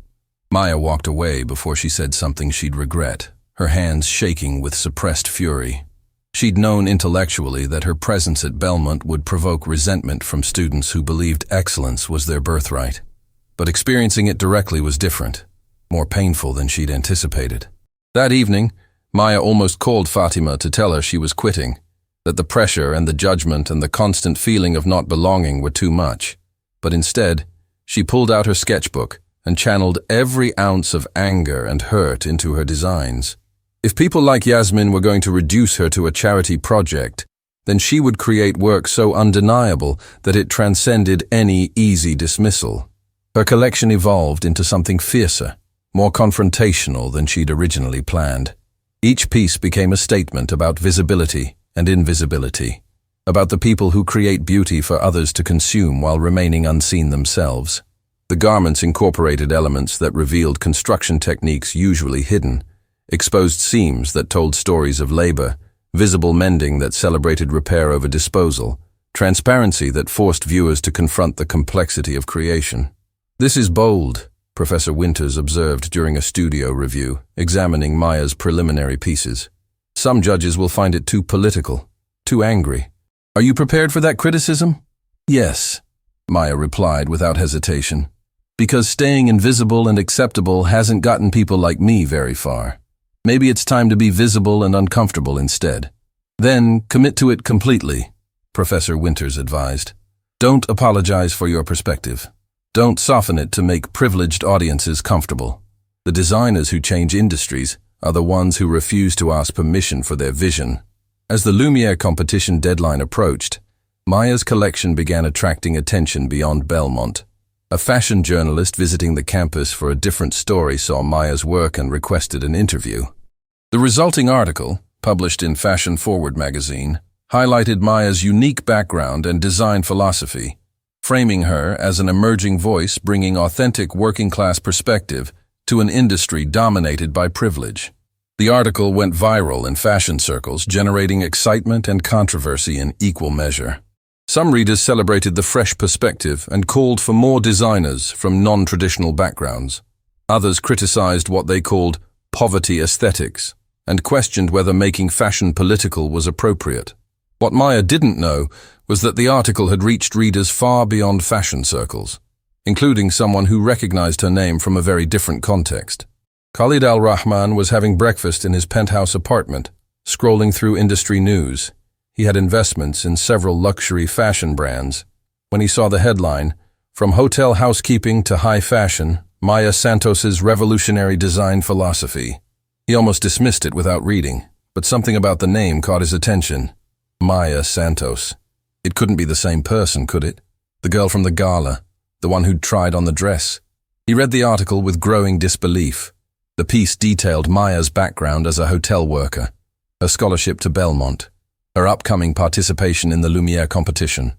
Maya walked away before she said something she'd regret, her hands shaking with suppressed fury. She'd known intellectually that her presence at Belmont would provoke resentment from students who believed excellence was their birthright. But experiencing it directly was different, more painful than she'd anticipated. That evening, Maya almost called Fatima to tell her she was quitting, that the pressure and the judgment and the constant feeling of not belonging were too much. But instead, she pulled out her sketchbook and channeled every ounce of anger and hurt into her designs. If people like Yasmin were going to reduce her to a charity project, then she would create work so undeniable that it transcended any easy dismissal. Her collection evolved into something fiercer, more confrontational than she'd originally planned. Each piece became a statement about visibility and invisibility, about the people who create beauty for others to consume while remaining unseen themselves. The garments incorporated elements that revealed construction techniques usually hidden, exposed seams that told stories of labor, visible mending that celebrated repair over disposal, transparency that forced viewers to confront the complexity of creation. "This is bold," Professor Winters observed during a studio review, examining Maya's preliminary pieces. "Some judges will find it too political, too angry." "Are you prepared for that criticism?" "Yes," Maya replied without hesitation, "because staying invisible and acceptable hasn't gotten people like me very far. Maybe it's time to be visible and uncomfortable instead. Then commit to it completely," Professor Winters advised. "Don't apologize for your perspective. Don't soften it to make privileged audiences comfortable. The designers who change industries are the ones who refuse to ask permission for their vision." As the Lumiere competition deadline approached, Maya's collection began attracting attention beyond Belmont. A fashion journalist visiting the campus for a different story saw Maya's work and requested an interview. The resulting article, published in Fashion Forward magazine, highlighted Maya's unique background and design philosophy, framing her as an emerging voice bringing authentic working-class perspective to an industry dominated by privilege. The article went viral in fashion circles, generating excitement and controversy in equal measure. Some readers celebrated the fresh perspective and called for more designers from non-traditional backgrounds. Others criticized what they called poverty aesthetics and questioned whether making fashion political was appropriate. What Maya didn't know was that the article had reached readers far beyond fashion circles, including someone who recognized her name from a very different context. Khalid al-Rahman was having breakfast in his penthouse apartment, scrolling through industry news. He had investments in several luxury fashion brands. When he saw the headline, "From Hotel Housekeeping to High Fashion, Maya Santos's Revolutionary Design Philosophy," he almost dismissed it without reading, but something about the name caught his attention. Maya Santos. It couldn't be the same person, could it? The girl from the gala, the one who'd tried on the dress. He read the article with growing disbelief. The piece detailed Maya's background as a hotel worker, her scholarship to Belmont, her upcoming participation in the Lumiere competition.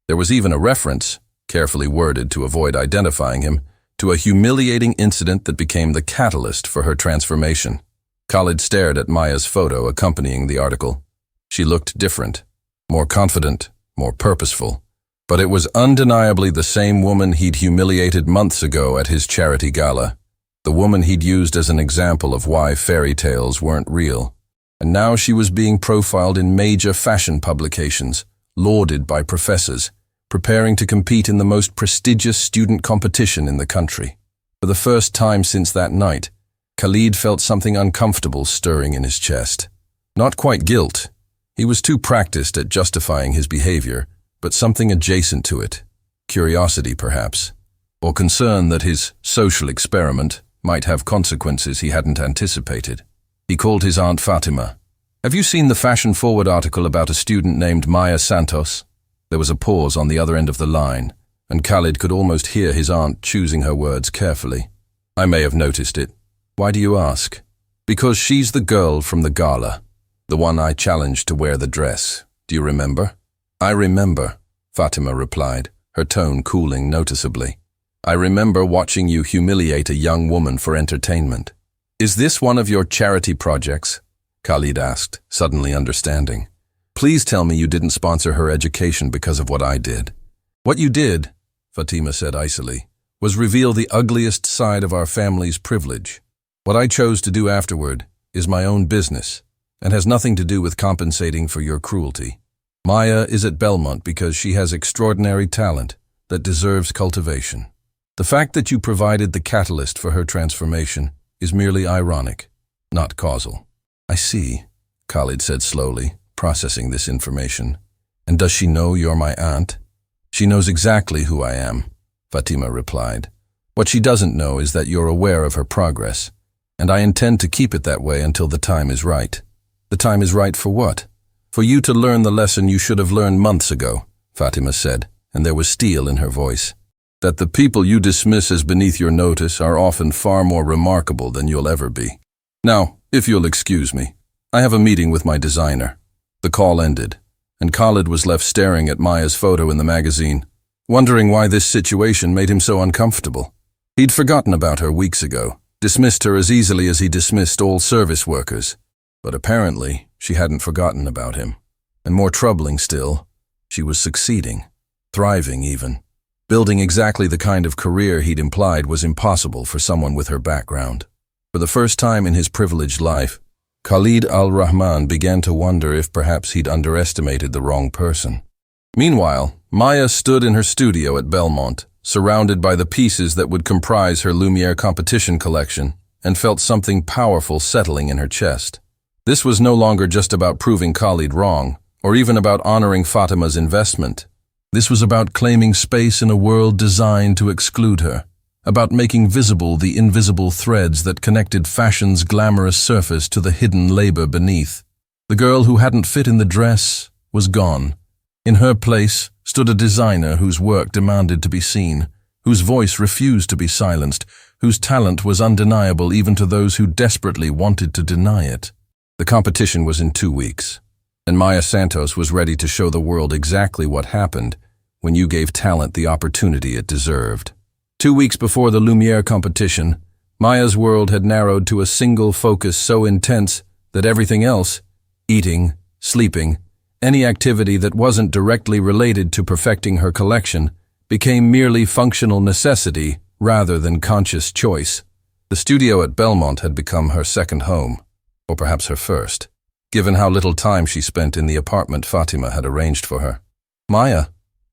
There was even a reference, carefully worded to avoid identifying him, to a humiliating incident that became the catalyst for her transformation. Khalid stared at Maya's photo accompanying the article. She looked different, more confident, more purposeful. But it was undeniably the same woman he'd humiliated months ago at his charity gala, the woman he'd used as an example of why fairy tales weren't real. And now she was being profiled in major fashion publications, lauded by professors, preparing to compete in the most prestigious student competition in the country. For the first time since that night, Khalid felt something uncomfortable stirring in his chest. Not quite guilt. He was too practiced at justifying his behavior, but something adjacent to it. Curiosity, perhaps, or concern that his social experiment might have consequences he hadn't anticipated. He called his Aunt Fatima. "Have you seen the Fashion Forward article about a student named Maya Santos?" There was a pause on the other end of the line, and Khalid could almost hear his aunt choosing her words carefully. "I may have noticed it. Why do you ask?" "Because she's the girl from the gala, the one I challenged to wear the dress," Do you remember? I remember, Fatima replied, her tone cooling noticeably. I remember watching you humiliate a young woman for entertainment. Is this one of your charity projects? Khalid asked, suddenly understanding. Please tell me you didn't sponsor her education because of what I did. What you did, Fatima said icily, was reveal the ugliest side of our family's privilege. What I chose to do afterward is my own business and has nothing to do with compensating for your cruelty. Maya is at Belmont because she has extraordinary talent that deserves cultivation. The fact that you provided the catalyst for her transformation is merely ironic, not causal. I see, Khalid said slowly, processing this information. And does she know you're my aunt? She knows exactly who I am, Fatima replied. What she doesn't know is that you're aware of her progress, and I intend to keep it that way until the time is right. The time is right for what? For you to learn the lesson you should have learned months ago, Fatima said, and there was steel in her voice. That the people you dismiss as beneath your notice are often far more remarkable than you'll ever be. Now, if you'll excuse me, I have a meeting with my designer. The call ended, and Khalid was left staring at Maya's photo in the magazine, wondering why this situation made him so uncomfortable. He'd forgotten about her weeks ago, dismissed her as easily as he dismissed all service workers. But apparently, she hadn't forgotten about him. And more troubling still, she was succeeding, thriving even. Building exactly the kind of career he'd implied was impossible for someone with her background. For the first time in his privileged life, Khalid al-Rahman began to wonder if perhaps he'd underestimated the wrong person. Meanwhile, Maya stood in her studio at Belmont, surrounded by the pieces that would comprise her Lumiere competition collection, and felt something powerful settling in her chest. This was no longer just about proving Khalid wrong, or even about honoring Fatima's investment. This was about claiming space in a world designed to exclude her, about making visible the invisible threads that connected fashion's glamorous surface to the hidden labor beneath. The girl who hadn't fit in the dress was gone. In her place stood a designer whose work demanded to be seen, whose voice refused to be silenced, whose talent was undeniable even to those who desperately wanted to deny it. The competition was in 2 weeks, and Maya Santos was ready to show the world exactly what happened when you gave talent the opportunity it deserved. 2 weeks before the Lumiere competition, Maya's world had narrowed to a single focus so intense that everything else, eating, sleeping, any activity that wasn't directly related to perfecting her collection, became merely functional necessity rather than conscious choice. The studio at Belmont had become her second home, or perhaps her first, given how little time she spent in the apartment Fatima had arranged for her. Maya,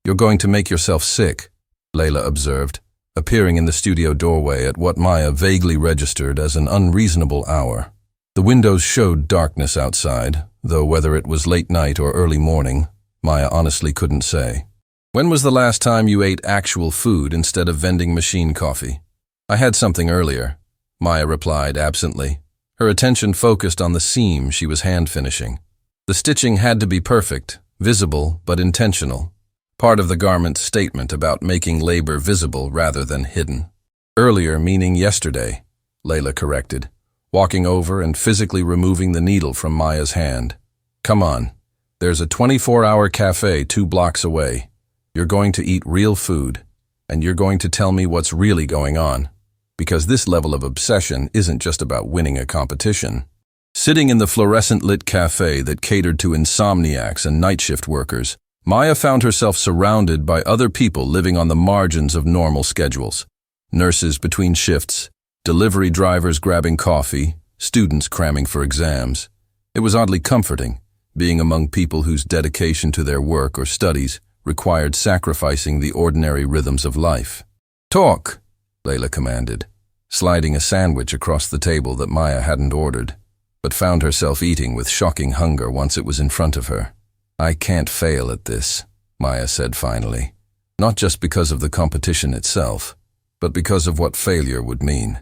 you're going to make yourself sick, Layla observed, appearing in the studio doorway at what Maya vaguely registered as an unreasonable hour. The windows showed darkness outside, though whether it was late night or early morning, Maya honestly couldn't say. When was the last time you ate actual food instead of vending machine coffee? I had something earlier, Maya replied absently, her attention focused on the seam she was hand finishing. The stitching had to be perfect, visible but intentional. Part of the garment's statement about making labor visible rather than hidden. Earlier meaning yesterday, Layla corrected, walking over and physically removing the needle from Maya's hand. Come on, there's a 24-hour cafe 2 blocks away. You're going to eat real food, and you're going to tell me what's really going on. Because this level of obsession isn't just about winning a competition. Sitting in the fluorescent-lit cafe that catered to insomniacs and night shift workers, Maya found herself surrounded by other people living on the margins of normal schedules. Nurses between shifts, delivery drivers grabbing coffee, students cramming for exams. It was oddly comforting, being among people whose dedication to their work or studies required sacrificing the ordinary rhythms of life. Talk, Layla commanded, sliding a sandwich across the table that Maya hadn't ordered, but found herself eating with shocking hunger once it was in front of her. I can't fail at this, Maya said finally, not just because of the competition itself, but because of what failure would mean.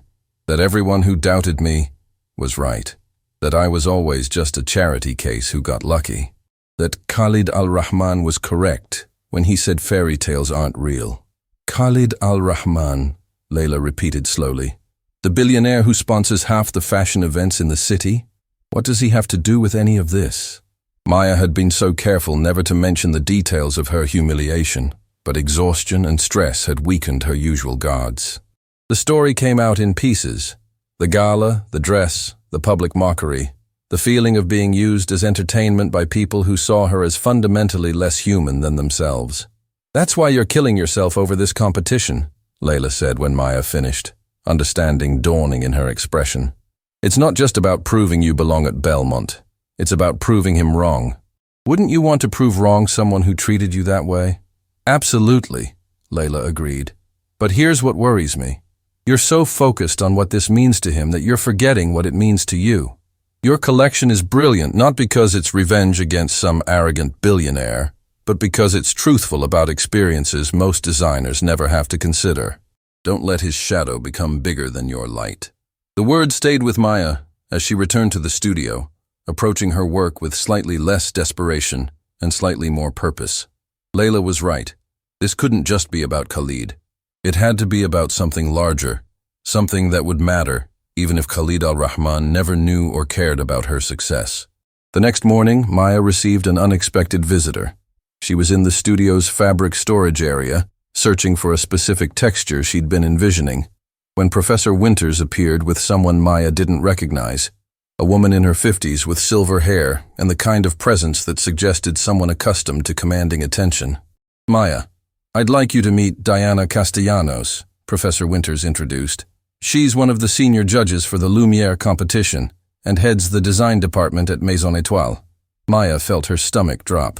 That everyone who doubted me was right. That I was always just a charity case who got lucky. That Khalid al-Rahman was correct when he said fairy tales aren't real. Khalid al-Rahman, Layla repeated slowly. The billionaire who sponsors half the fashion events in the city? What does he have to do with any of this? Maya had been so careful never to mention the details of her humiliation, but exhaustion and stress had weakened her usual guards. The story came out in pieces. The gala, the dress, the public mockery, the feeling of being used as entertainment by people who saw her as fundamentally less human than themselves. "That's why you're killing yourself over this competition," Layla said when Maya finished, understanding dawning in her expression. "It's not just about proving you belong at Belmont. It's about proving him wrong. Wouldn't you want to prove wrong someone who treated you that way?" "Absolutely," Layla agreed. "But here's what worries me. You're so focused on what this means to him that you're forgetting what it means to you. Your collection is brilliant not because it's revenge against some arrogant billionaire, but because it's truthful about experiences most designers never have to consider. Don't let his shadow become bigger than your light." The word stayed with Maya as she returned to the studio, approaching her work with slightly less desperation and slightly more purpose. Layla was right. This couldn't just be about Khalid. It had to be about something larger, something that would matter, even if Khalid al-Rahman never knew or cared about her success. The next morning, Maya received an unexpected visitor. She was in the studio's fabric storage area, searching for a specific texture she'd been envisioning, when Professor Winters appeared with someone Maya didn't recognize, a woman in her 50s with silver hair and the kind of presence that suggested someone accustomed to commanding attention. "Maya, I'd like you to meet Diana Castellanos," Professor Winters introduced. "She's one of the senior judges for the Lumiere competition and heads the design department at Maison Étoile." Maya felt her stomach drop.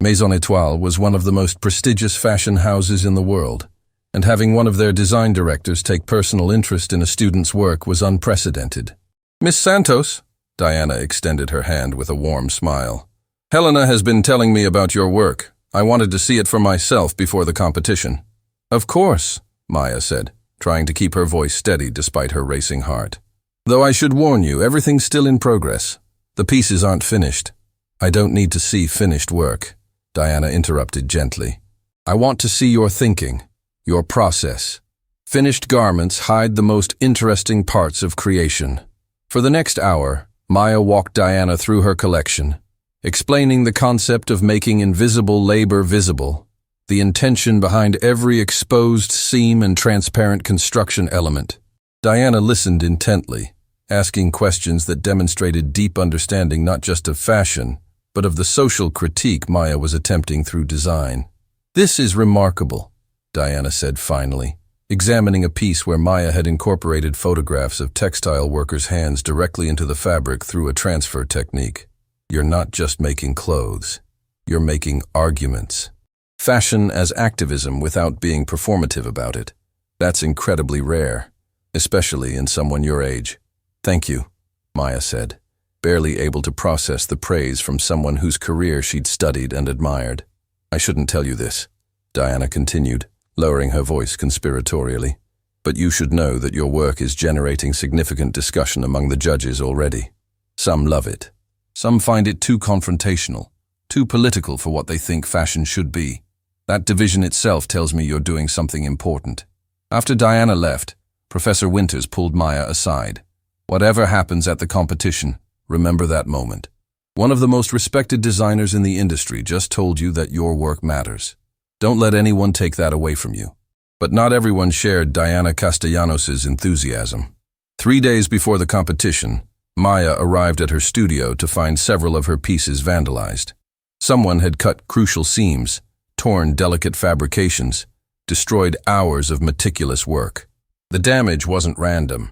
Maison Étoile was one of the most prestigious fashion houses in the world, and having one of their design directors take personal interest in a student's work was unprecedented. "Miss Santos," Diana extended her hand with a warm smile. "Helena has been telling me about your work. I wanted to see it for myself before the competition." "Of course," Maya said, trying to keep her voice steady despite her racing heart. "Though I should warn you, everything's still in progress. The pieces aren't finished." "I don't need to see finished work," Diana interrupted gently. "I want to see your thinking, your process. Finished garments hide the most interesting parts of creation." For the next hour, Maya walked Diana through her collection, explaining the concept of making invisible labor visible, the intention behind every exposed seam and transparent construction element. Diana listened intently, asking questions that demonstrated deep understanding not just of fashion, but of the social critique Maya was attempting through design. "This is remarkable," Diana said finally, examining a piece where Maya had incorporated photographs of textile workers' hands directly into the fabric through a transfer technique. "You're not just making clothes. You're making arguments. Fashion as activism without being performative about it. That's incredibly rare, especially in someone your age." "Thank you," Maya said, barely able to process the praise from someone whose career she'd studied and admired. "I shouldn't tell you this," Diana continued, lowering her voice conspiratorially, "but you should know that your work is generating significant discussion among the judges already. Some love it. Some find it too confrontational, too political for what they think fashion should be. That division itself tells me you're doing something important." After Diana left, Professor Winters pulled Maya aside. "Whatever happens at the competition, remember that moment. One of the most respected designers in the industry just told you that your work matters. Don't let anyone take that away from you." But not everyone shared Diana Castellanos' enthusiasm. 3 days before the competition, Maya arrived at her studio to find several of her pieces vandalized. Someone had cut crucial seams, torn delicate fabrications, destroyed hours of meticulous work. The damage wasn't random.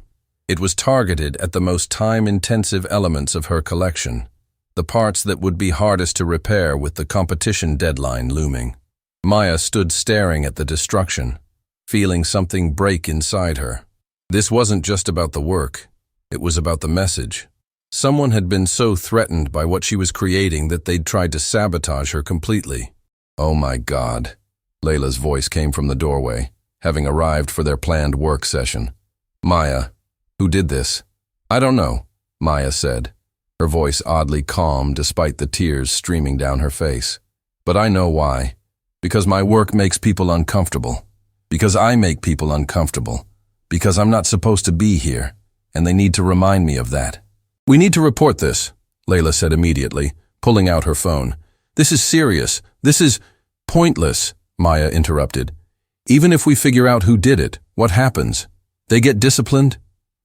It was targeted at the most time-intensive elements of her collection, the parts that would be hardest to repair with the competition deadline looming. Maya stood staring at the destruction, feeling something break inside her. This wasn't just about the work. It was about the message. Someone had been so threatened by what she was creating that they'd tried to sabotage her completely. "Oh my God," Layla's voice came from the doorway, having arrived for their planned work session. "Maya, who did this?" "I don't know," Maya said, her voice oddly calm despite the tears streaming down her face. "But I know why. Because my work makes people uncomfortable. Because I make people uncomfortable. Because I'm not supposed to be here, and they need to remind me of that." "We need to report this," Layla said immediately, pulling out her phone. "This is serious. This is pointless," Maya interrupted. "Even if we figure out who did it, what happens? They get disciplined?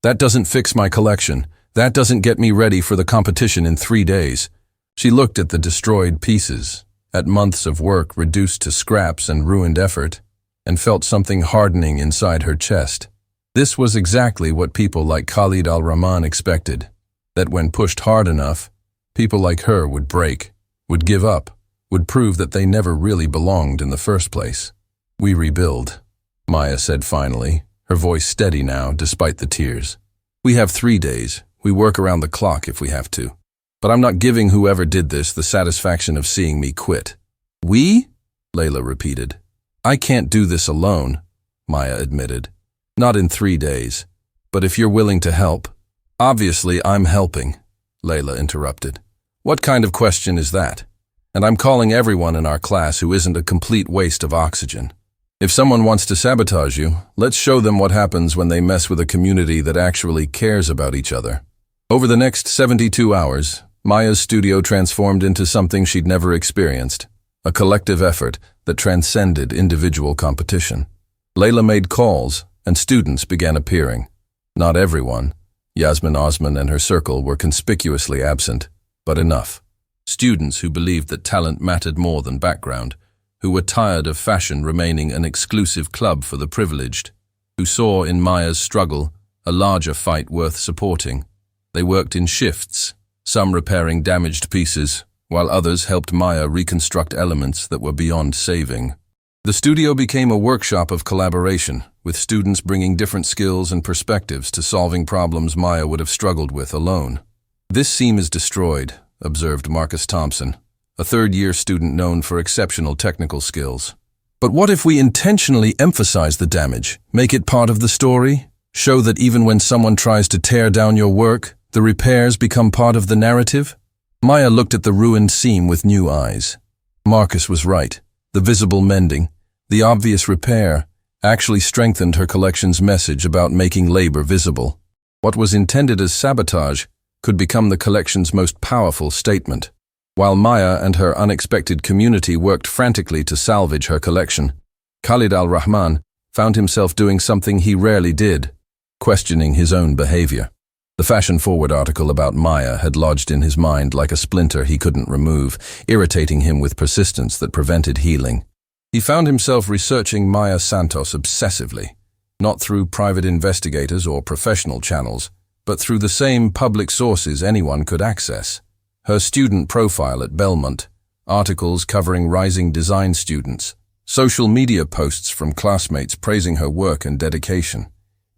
That doesn't fix my collection. That doesn't get me ready for the competition in 3 days." She looked at the destroyed pieces, at months of work reduced to scraps and ruined effort, and felt something hardening inside her chest. This was exactly what people like Khalid al-Rahman expected, that when pushed hard enough, people like her would break, would give up, would prove that they never really belonged in the first place. "We rebuild," Maya said finally, her voice steady now despite the tears. "We have 3 days. We work around the clock if we have to. But I'm not giving whoever did this the satisfaction of seeing me quit." "We?" Layla repeated. "I can't do this alone," Maya admitted. "Not in 3 days. But if you're willing to help—" "Obviously I'm helping," Layla interrupted. "What kind of question is that? And I'm calling everyone in our class who isn't a complete waste of oxygen. If someone wants to sabotage you, let's show them what happens when they mess with a community that actually cares about each other." Over the next 72 hours, Maya's studio transformed into something she'd never experienced, a collective effort that transcended individual competition. Layla made calls, and students began appearing. Not everyone. Yasmin Osman and her circle were conspicuously absent, but enough. Students who believed that talent mattered more than background, who were tired of fashion remaining an exclusive club for the privileged, who saw in Maya's struggle a larger fight worth supporting. They worked in shifts, some repairing damaged pieces, while others helped Maya reconstruct elements that were beyond saving. The studio became a workshop of collaboration, with students bringing different skills and perspectives to solving problems Maya would have struggled with alone. "This seam is destroyed," observed Marcus Thompson, a third-year student known for exceptional technical skills. "But what if we intentionally emphasize the damage, make it part of the story? Show that even when someone tries to tear down your work, the repairs become part of the narrative?" Maya looked at the ruined seam with new eyes. Marcus was right. The visible mending, the obvious repair, actually strengthened her collection's message about making labor visible. What was intended as sabotage could become the collection's most powerful statement. While Maya and her unexpected community worked frantically to salvage her collection, Khalid al-Rahman found himself doing something he rarely did, questioning his own behavior. The fashion-forward article about Maya had lodged in his mind like a splinter he couldn't remove, irritating him with persistence that prevented healing. He found himself researching Maya Santos obsessively, not through private investigators or professional channels, but through the same public sources anyone could access. Her student profile at Belmont, articles covering rising design students, social media posts from classmates praising her work and dedication.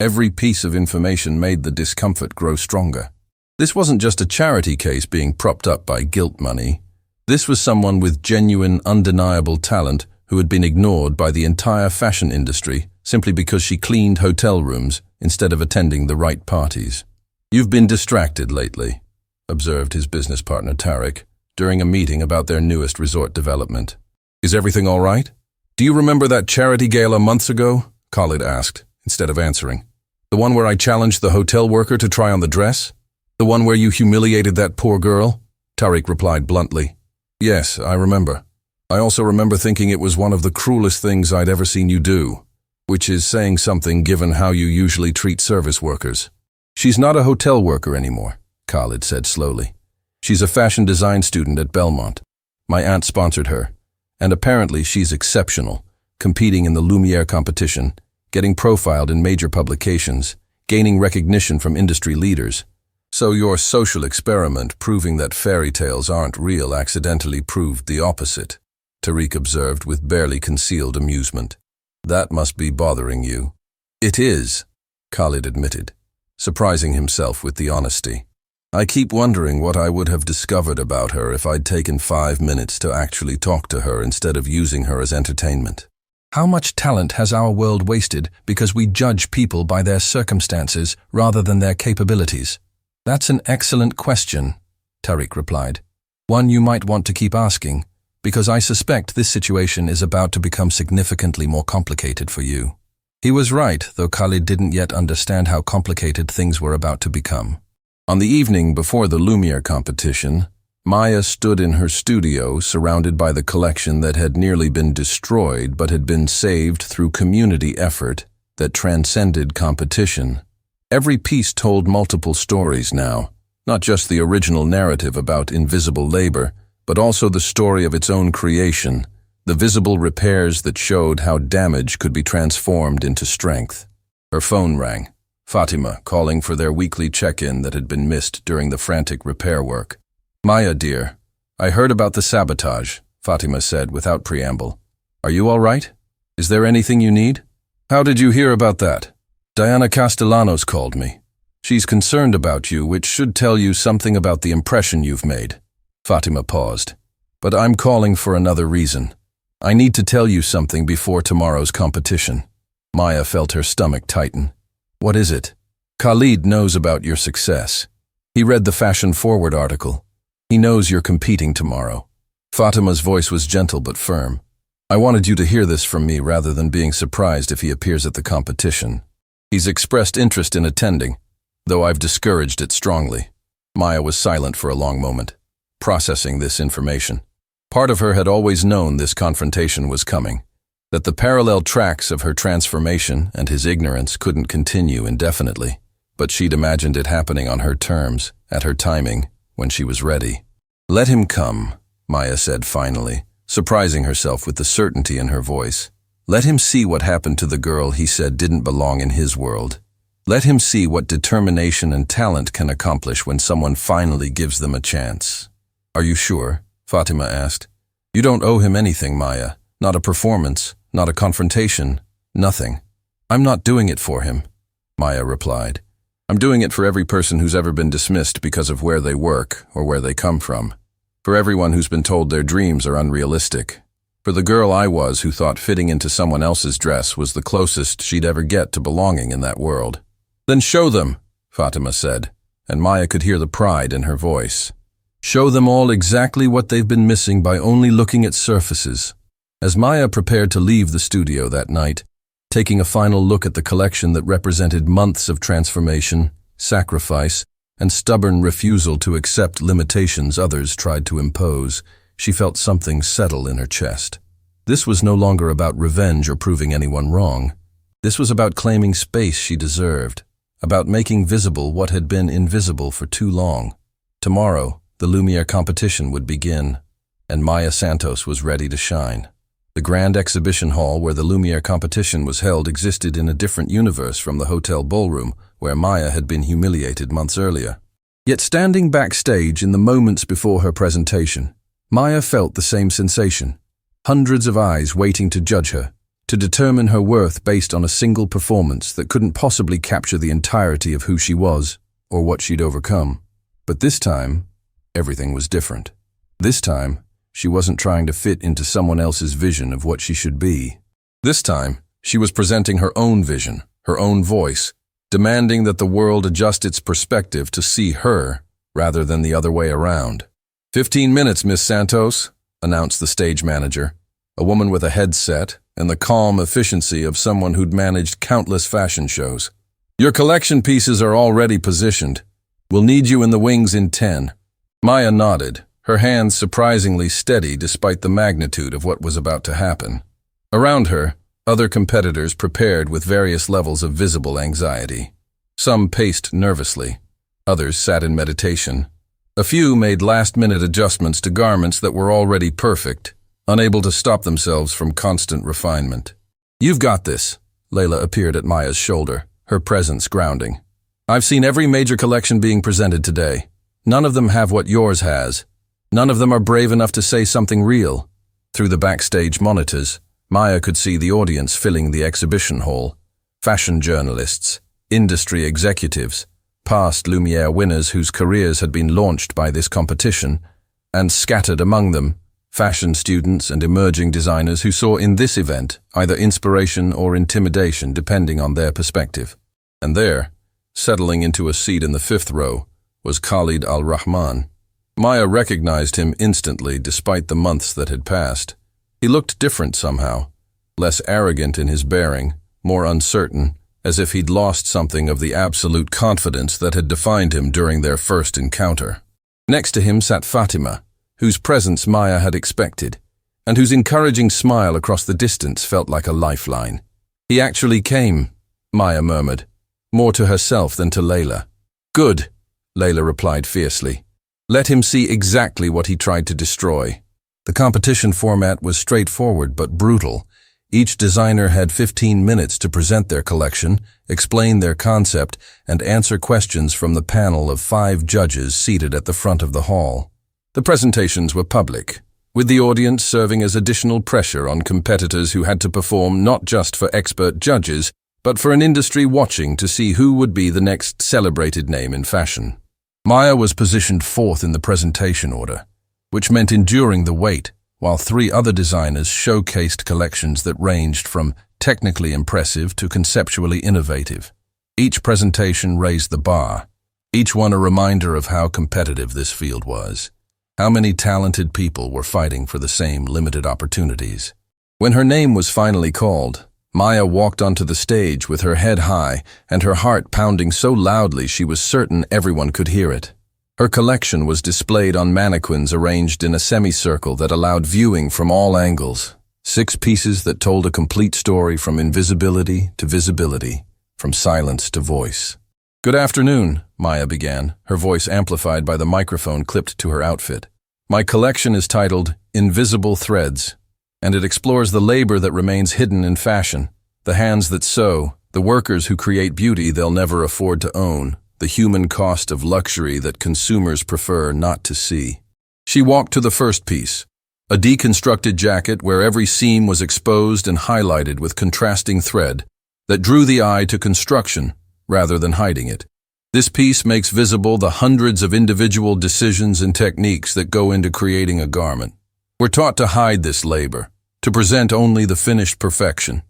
Every piece of information made the discomfort grow stronger. This wasn't just a charity case being propped up by guilt money. This was someone with genuine, undeniable talent who had been ignored by the entire fashion industry simply because she cleaned hotel rooms instead of attending the right parties. "You've been distracted lately," observed his business partner Tariq during a meeting about their newest resort development. "Is everything all right? Do you remember that charity gala months ago?" Khalid asked, instead of answering. "The one where I challenged the hotel worker to try on the dress? The one where you humiliated that poor girl?" Tariq replied bluntly. "Yes, I remember. I also remember thinking it was one of the cruelest things I'd ever seen you do, which is saying something given how you usually treat service workers." "She's not a hotel worker anymore," Khalid said slowly. "She's a fashion design student at Belmont. My aunt sponsored her, and apparently she's exceptional, competing in the Lumiere competition, getting profiled in major publications, gaining recognition from industry leaders. So your social experiment proving that fairy tales aren't real accidentally proved the opposite," Tariq observed with barely concealed amusement. "That must be bothering you." "It is," Khalid admitted, surprising himself with the honesty. "I keep wondering what I would have discovered about her if I'd taken 5 minutes to actually talk to her instead of using her as entertainment. How much talent has our world wasted because we judge people by their circumstances rather than their capabilities?" "That's an excellent question," Tariq replied. "One you might want to keep asking, because I suspect this situation is about to become significantly more complicated for you." He was right, though Khalid didn't yet understand how complicated things were about to become. On the evening before the Lumiere competition, Maya stood in her studio, surrounded by the collection that had nearly been destroyed but had been saved through community effort that transcended competition. Every piece told multiple stories now, not just the original narrative about invisible labor, but also the story of its own creation, the visible repairs that showed how damage could be transformed into strength. Her phone rang. Fatima calling for their weekly check-in that had been missed during the frantic repair work. "Maya, dear, I heard about the sabotage," Fatima said without preamble. "Are you all right? Is there anything you need?" "How did you hear about that?" "Diana Castellanos called me. She's concerned about you, which should tell you something about the impression you've made." Fatima paused. "But I'm calling for another reason. I need to tell you something before tomorrow's competition." Maya felt her stomach tighten. "What is it?" "Khalid knows about your success. He read the Fashion Forward article. He knows you're competing tomorrow." Fatima's voice was gentle but firm. "I wanted you to hear this from me rather than being surprised if he appears at the competition. He's expressed interest in attending, though I've discouraged it strongly." Maya was silent for a long moment, processing this information. Part of her had always known this confrontation was coming, that the parallel tracks of her transformation and his ignorance couldn't continue indefinitely, but she'd imagined it happening on her terms, at her timing, when she was ready. "Let him come," Maya said finally, surprising herself with the certainty in her voice. "Let him see what happened to the girl he said didn't belong in his world. Let him see what determination and talent can accomplish when someone finally gives them a chance." "Are you sure?" Fatima asked. "You don't owe him anything, Maya. Not a performance, not a confrontation, nothing." "I'm not doing it for him," Maya replied. "I'm doing it for every person who's ever been dismissed because of where they work or where they come from. For everyone who's been told their dreams are unrealistic. For the girl I was who thought fitting into someone else's dress was the closest she'd ever get to belonging in that world." "Then show them," Fatima said, and Maya could hear the pride in her voice. "Show them all exactly what they've been missing by only looking at surfaces." As Maya prepared to leave the studio that night, taking a final look at the collection that represented months of transformation, sacrifice, and stubborn refusal to accept limitations others tried to impose, she felt something settle in her chest. This was no longer about revenge or proving anyone wrong. This was about claiming space she deserved, about making visible what had been invisible for too long. Tomorrow, the Lumiere competition would begin, and Maya Santos was ready to shine. The grand exhibition hall where the Lumiere competition was held existed in a different universe from the hotel ballroom where Maya had been humiliated months earlier. Yet standing backstage in the moments before her presentation, Maya felt the same sensation. Hundreds of eyes waiting to judge her, to determine her worth based on a single performance that couldn't possibly capture the entirety of who she was or what she'd overcome. But this time, everything was different. This time, she wasn't trying to fit into someone else's vision of what she should be. This time, she was presenting her own vision, her own voice, demanding that the world adjust its perspective to see her rather than the other way around. 15 minutes, Miss Santos," announced the stage manager, a woman with a headset and the calm efficiency of someone who'd managed countless fashion shows. "Your collection pieces are already positioned. We'll need you in the wings in 10. Maya nodded, her hands surprisingly steady despite the magnitude of what was about to happen. Around her, other competitors prepared with various levels of visible anxiety. Some paced nervously. Others sat in meditation. A few made last-minute adjustments to garments that were already perfect, unable to stop themselves from constant refinement. "You've got this." Layla appeared at Maya's shoulder, her presence grounding. "I've seen every major collection being presented today. None of them have what yours has. None of them are brave enough to say something real." Through the backstage monitors, Maya could see the audience filling the exhibition hall. Fashion journalists, industry executives, past Lumiere winners whose careers had been launched by this competition, and scattered among them, fashion students and emerging designers who saw in this event either inspiration or intimidation depending on their perspective. And there, settling into a seat in the 5th row, was Khalid al-Rahman. Maya recognized him instantly despite the months that had passed. He looked different somehow, less arrogant in his bearing, more uncertain, as if he'd lost something of the absolute confidence that had defined him during their first encounter. Next to him sat Fatima, whose presence Maya had expected, and whose encouraging smile across the distance felt like a lifeline. "He actually came," Maya murmured, more to herself than to Layla. "Good," Layla replied fiercely. "Let him see exactly what he tried to destroy." The competition format was straightforward but brutal. Each designer had 15 minutes to present their collection, explain their concept, and answer questions from the panel of 5 judges seated at the front of the hall. The presentations were public, with the audience serving as additional pressure on competitors who had to perform not just for expert judges, but for an industry watching to see who would be the next celebrated name in fashion. Maya was positioned 4th in the presentation order, which meant enduring the wait, while 3 other designers showcased collections that ranged from technically impressive to conceptually innovative. Each presentation raised the bar, each one a reminder of how competitive this field was, how many talented people were fighting for the same limited opportunities. When her name was finally called, Maya walked onto the stage with her head high and her heart pounding so loudly she was certain everyone could hear it. Her collection was displayed on mannequins arranged in a semicircle that allowed viewing from all angles. 6 pieces that told a complete story from invisibility to visibility, from silence to voice. "Good afternoon," Maya began, her voice amplified by the microphone clipped to her outfit. "My collection is titled Invisible Threads, and it explores the labor that remains hidden in fashion, the hands that sew, the workers who create beauty they'll never afford to own, the human cost of luxury that consumers prefer not to see." She walked to the first piece, a deconstructed jacket where every seam was exposed and highlighted with contrasting thread that drew the eye to construction rather than hiding it. This piece makes visible the hundreds of individual decisions and techniques that go into creating a garment. We're taught to hide this labor, to present only the finished perfection.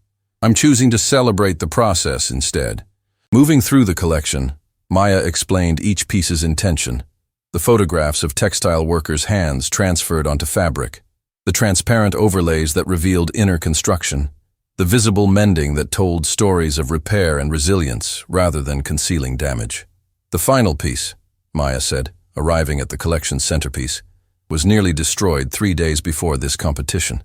I'm choosing to celebrate the process instead. Moving through the collection, Maya explained each piece's intention. The photographs of textile workers' hands transferred onto fabric, the transparent overlays that revealed inner construction, the visible mending that told stories of repair and resilience rather than concealing damage. The final piece, Maya said, arriving at the collection's centerpiece, was nearly destroyed 3 days before this competition.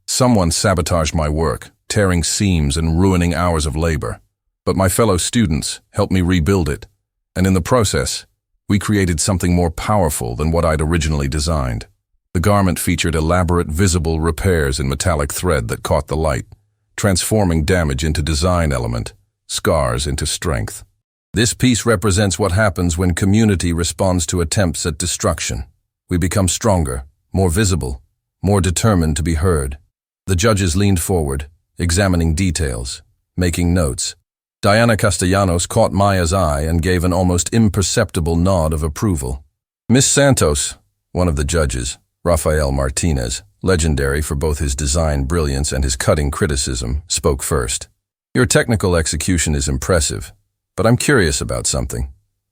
Someone sabotaged my work, tearing seams and ruining hours of labor. But my fellow students helped me rebuild it, and in the process, we created something more powerful than what I'd originally designed. The garment featured elaborate visible repairs in metallic thread that caught the light, transforming damage into design element, scars into strength. This piece represents what happens when community responds to attempts at destruction. We become stronger, more visible, more determined to be heard. The judges leaned forward, examining details, making notes. Diana Castellanos caught Maya's eye and gave an almost imperceptible nod of approval. "Miss Santos," one of the judges, Rafael Martinez, legendary for both his design brilliance and his cutting criticism, spoke first. "Your technical execution is impressive, but I'm curious about something.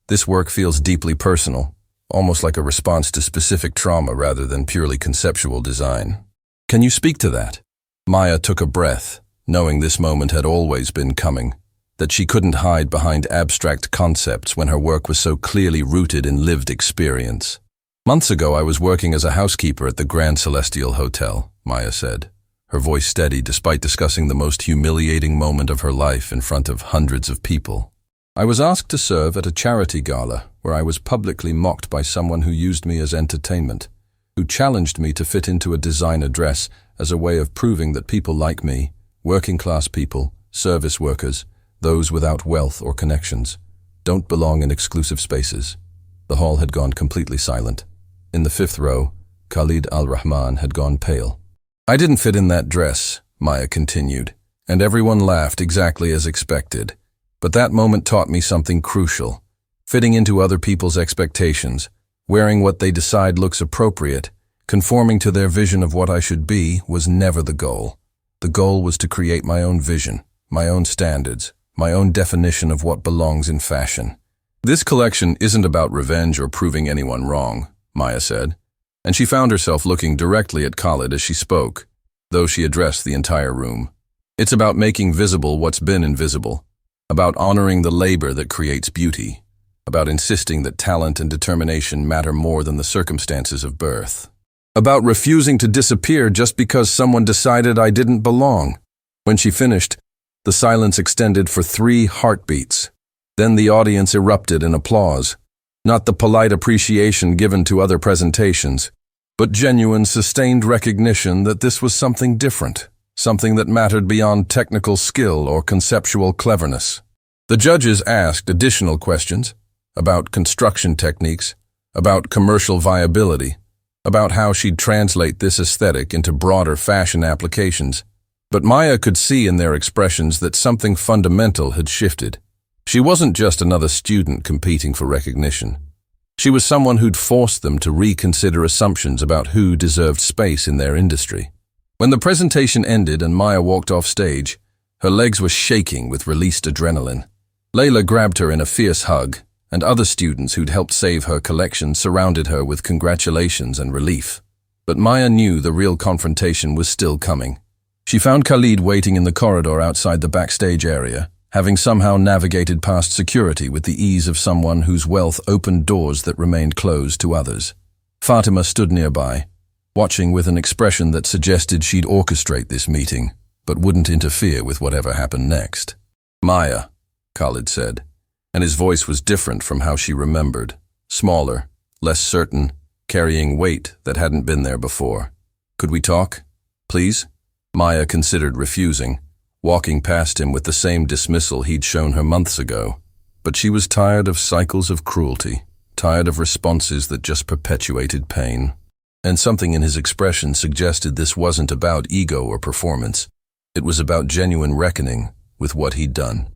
This work feels deeply personal, almost like a response to specific trauma rather than purely conceptual design. Can you speak to that?" Maya took a breath, knowing this moment had always been coming, that she couldn't hide behind abstract concepts when her work was so clearly rooted in lived experience. "Months ago, I was working as a housekeeper at the Grand Celestial Hotel," Maya said, her voice steady despite discussing the most humiliating moment of her life in front of hundreds of people. "I was asked to serve at a charity gala where I was publicly mocked by someone who used me as entertainment, who challenged me to fit into a designer dress as a way of proving that people like me, working-class people, service workers, those without wealth or connections, don't belong in exclusive spaces." The hall had gone completely silent. In the 5th row, Khalid al-Rahman had gone pale. "I didn't fit in that dress," Maya continued, and everyone laughed exactly as expected. But that moment taught me something crucial. Fitting into other people's expectations, wearing what they decide looks appropriate, conforming to their vision of what I should be, was never the goal. The goal was to create my own vision, my own standards, my own definition of what belongs in fashion. "This collection isn't about revenge or proving anyone wrong," Maya said, and she found herself looking directly at Khalid as she spoke, though she addressed the entire room. "It's about making visible what's been invisible, about honoring the labor that creates beauty, about insisting that talent and determination matter more than the circumstances of birth, about refusing to disappear just because someone decided I didn't belong. When she finished, the silence extended for 3 heartbeats. Then the audience erupted in applause, not the polite appreciation given to other presentations, but genuine, sustained recognition that this was something different, something that mattered beyond technical skill or conceptual cleverness. The judges asked additional questions about construction techniques, about commercial viability, about how she'd translate this aesthetic into broader fashion applications. But Maya could see in their expressions that something fundamental had shifted. She wasn't just another student competing for recognition. She was someone who'd forced them to reconsider assumptions about who deserved space in their industry. When the presentation ended and Maya walked off stage, her legs were shaking with released adrenaline. Layla grabbed her in a fierce hug, and other students who'd helped save her collection surrounded her with congratulations and relief. But Maya knew the real confrontation was still coming. She found Khalid waiting in the corridor outside the backstage area, having somehow navigated past security with the ease of someone whose wealth opened doors that remained closed to others. Fatima stood nearby, watching with an expression that suggested she'd orchestrate this meeting, but wouldn't interfere with whatever happened next. "Maya," Khalid said, and his voice was different from how she remembered, smaller, less certain, carrying weight that hadn't been there before. "Could we talk, please?" Maya considered refusing, walking past him with the same dismissal he'd shown her months ago. But she was tired of cycles of cruelty, tired of responses that just perpetuated pain. And something in his expression suggested this wasn't about ego or performance. It was about genuine reckoning with what he'd done.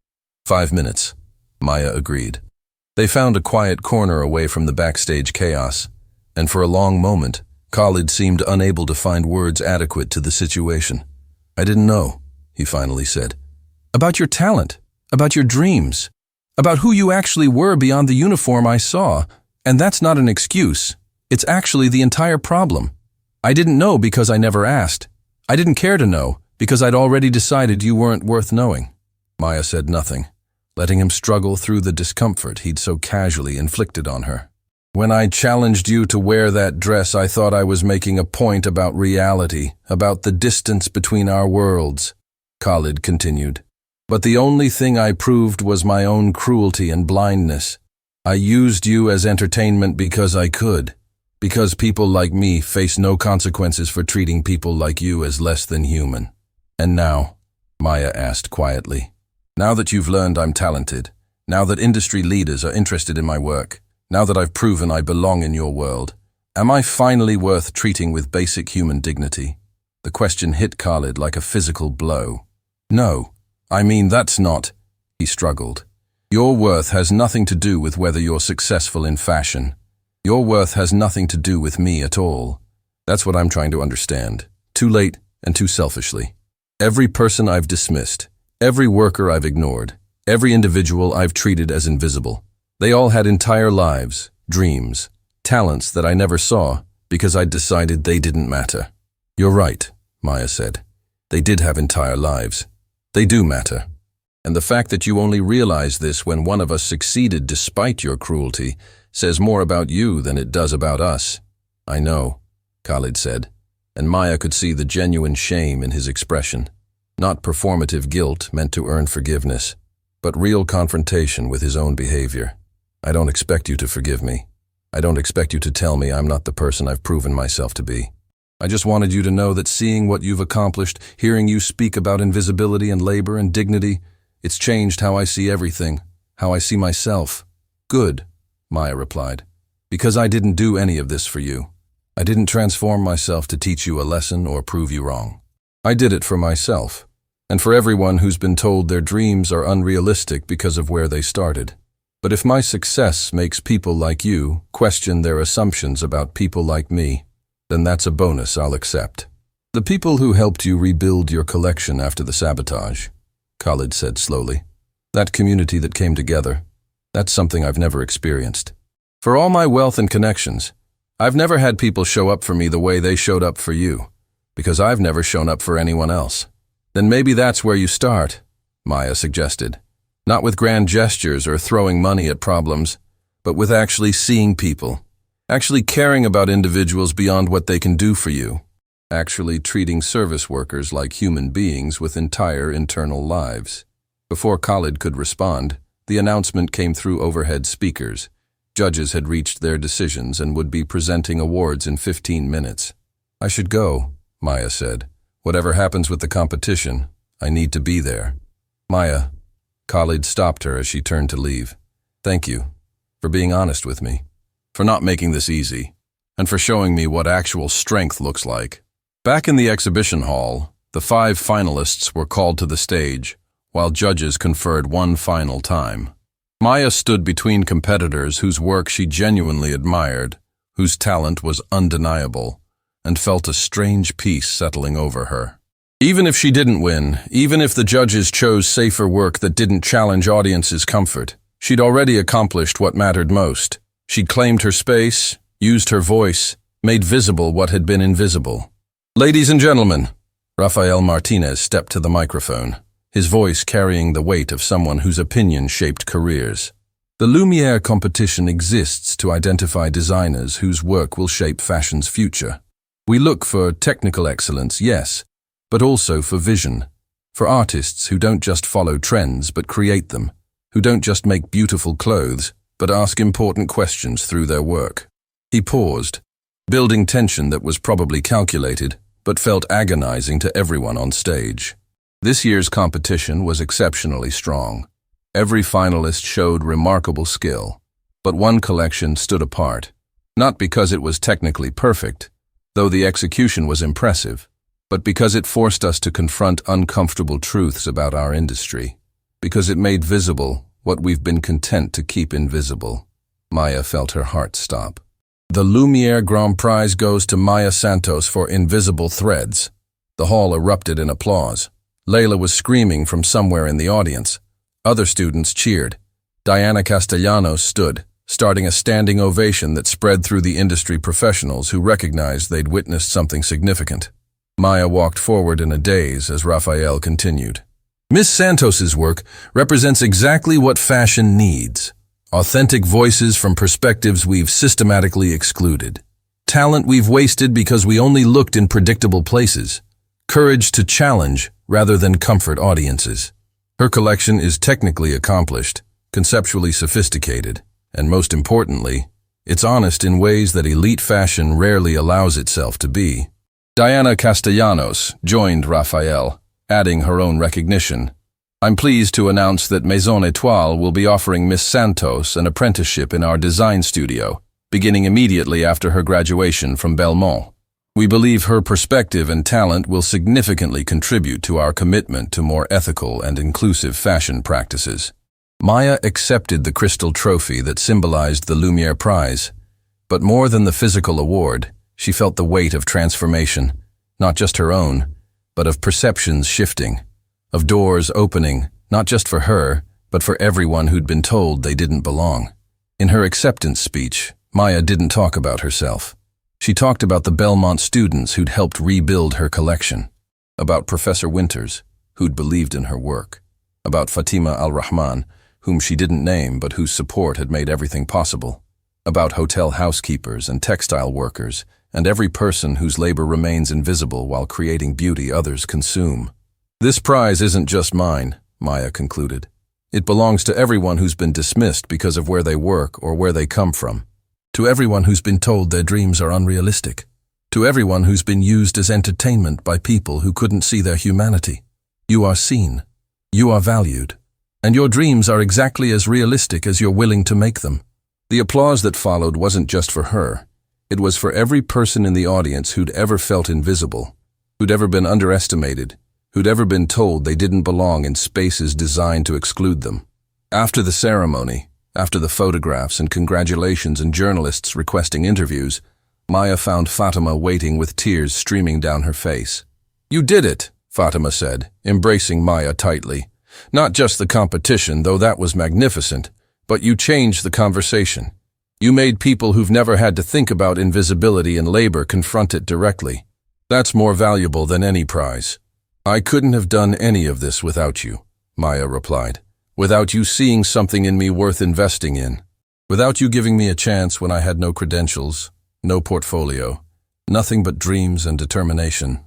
5 minutes, Maya agreed. They found a quiet corner away from the backstage chaos, and for a long moment, Khalid seemed unable to find words adequate to the situation. "I didn't know," he finally said. "About your talent, about your dreams, about who you actually were beyond the uniform I saw. And that's not an excuse. It's actually the entire problem. I didn't know because I never asked. I didn't care to know because I'd already decided you weren't worth knowing." Maya said nothing, letting him struggle through the discomfort he'd so casually inflicted on her. "When I challenged you to wear that dress, I thought I was making a point about reality, about the distance between our worlds," Khalid continued. "But the only thing I proved was my own cruelty and blindness. I used you as entertainment because I could, because people like me face no consequences for treating people like you as less than human. And now," Maya asked quietly, "now that you've learned I'm talented, now that industry leaders are interested in my work, now that I've proven I belong in your world, am I finally worth treating with basic human dignity?" The question hit Khalid like a physical blow. "No, I mean that's not," he struggled. "Your worth has nothing to do with whether you're successful in fashion. Your worth has nothing to do with me at all. That's what I'm trying to understand, too late and too selfishly. Every person I've dismissed, every worker I've ignored, every individual I've treated as invisible, they all had entire lives, dreams, talents that I never saw because I'd decided they didn't matter." "You're right," Maya said. "They did have entire lives. They do matter. And the fact that you only realize this when one of us succeeded despite your cruelty says more about you than it does about us." "I know," Khalid said, and Maya could see the genuine shame in his expression. Not performative guilt meant to earn forgiveness, but real confrontation with his own behavior. "I don't expect you to forgive me. I don't expect you to tell me I'm not the person I've proven myself to be. I just wanted you to know that seeing what you've accomplished, hearing you speak about invisibility and labor and dignity, it's changed how I see everything, how I see myself." "Good," Maya replied, "because I didn't do any of this for you. I didn't transform myself to teach you a lesson or prove you wrong. I did it for myself, and for everyone who's been told their dreams are unrealistic because of where they started. But if my success makes people like you question their assumptions about people like me, then that's a bonus I'll accept." "The people who helped you rebuild your collection after the sabotage," Khalid said slowly, "that community that came together, that's something I've never experienced. For all my wealth and connections, I've never had people show up for me the way they showed up for you, because I've never shown up for anyone else." "Then maybe that's where you start," Maya suggested. "Not with grand gestures or throwing money at problems, but with actually seeing people, actually caring about individuals beyond what they can do for you, actually treating service workers like human beings with entire internal lives. Before Khalid could respond, the announcement came through overhead speakers. Judges had reached their decisions and would be presenting awards in 15 minutes. "I should go," Maya said. "Whatever happens with the competition, I need to be there." "Maya," Khalid stopped her as she turned to leave. "Thank you for being honest with me, for not making this easy, and for showing me what actual strength looks like." Back in the exhibition hall, the 5 finalists were called to the stage, while judges conferred one final time. Maya stood between competitors whose work she genuinely admired, whose talent was undeniable, and felt a strange peace settling over her. Even if she didn't win, even if the judges chose safer work that didn't challenge audiences' comfort, she'd already accomplished what mattered most. She'd claimed her space, used her voice, made visible what had been invisible. "Ladies and gentlemen," Rafael Martinez stepped to the microphone, his voice carrying the weight of someone whose opinion shaped careers. "The Lumiere competition exists to identify designers whose work will shape fashion's future. We look for technical excellence, yes, but also for vision, for artists who don't just follow trends but create them, who don't just make beautiful clothes but ask important questions through their work." He paused, building tension that was probably calculated but felt agonizing to everyone on stage. This year's competition was exceptionally strong. Every finalist showed remarkable skill, but one collection stood apart, not because it was technically perfect, though the execution was impressive, but because it forced us to confront uncomfortable truths about our industry, because it made visible what we've been content to keep invisible. Maya felt her heart stop. The Lumiere Grand Prize goes to Maya Santos for Invisible Threads. The hall erupted in applause. Layla was screaming from somewhere in the audience. Other students cheered. Diana Castellanos stood, starting a standing ovation that spread through the industry professionals who recognized they'd witnessed something significant. Maya walked forward in a daze as Rafael continued. "Miss Santos's work represents exactly what fashion needs. Authentic voices from perspectives we've systematically excluded. Talent we've wasted because we only looked in predictable places. Courage to challenge rather than comfort audiences. Her collection is technically accomplished, conceptually sophisticated, and most importantly, it's honest in ways that elite fashion rarely allows itself to be." Diana Castellanos joined Rafael, adding her own recognition. "I'm pleased to announce that Maison Étoile will be offering Miss Santos an apprenticeship in our design studio, beginning immediately after her graduation from Belmont. We believe her perspective and talent will significantly contribute to our commitment to more ethical and inclusive fashion practices." Maya accepted the crystal trophy that symbolized the Lumiere Prize, but more than the physical award, she felt the weight of transformation, not just her own, but of perceptions shifting, of doors opening, not just for her, but for everyone who'd been told they didn't belong. In her acceptance speech, Maya didn't talk about herself. She talked about the Belmont students who'd helped rebuild her collection, about Professor Winters, who'd believed in her work, about Fatima Al-Rahman, whom she didn't name but whose support had made everything possible, about hotel housekeepers and textile workers, and every person whose labor remains invisible while creating beauty others consume. "This prize isn't just mine," Maya concluded. "It belongs to everyone who's been dismissed because of where they work or where they come from. To everyone who's been told their dreams are unrealistic. To everyone who's been used as entertainment by people who couldn't see their humanity. You are seen. You are valued. And your dreams are exactly as realistic as you're willing to make them." The applause that followed wasn't just for her. It was for every person in the audience who'd ever felt invisible, who'd ever been underestimated, who'd ever been told they didn't belong in spaces designed to exclude them. After the ceremony, after the photographs and congratulations and journalists requesting interviews, Maya found Fatima waiting with tears streaming down her face. "You did it," Fatima said, embracing Maya tightly. "Not just the competition, though that was magnificent, but you changed the conversation. You made people who've never had to think about invisibility and labor confront it directly. That's more valuable than any prize." "I couldn't have done any of this without you," Maya replied. "Without you seeing something in me worth investing in." Without you giving me a chance when I had no credentials, no portfolio, nothing but dreams and determination.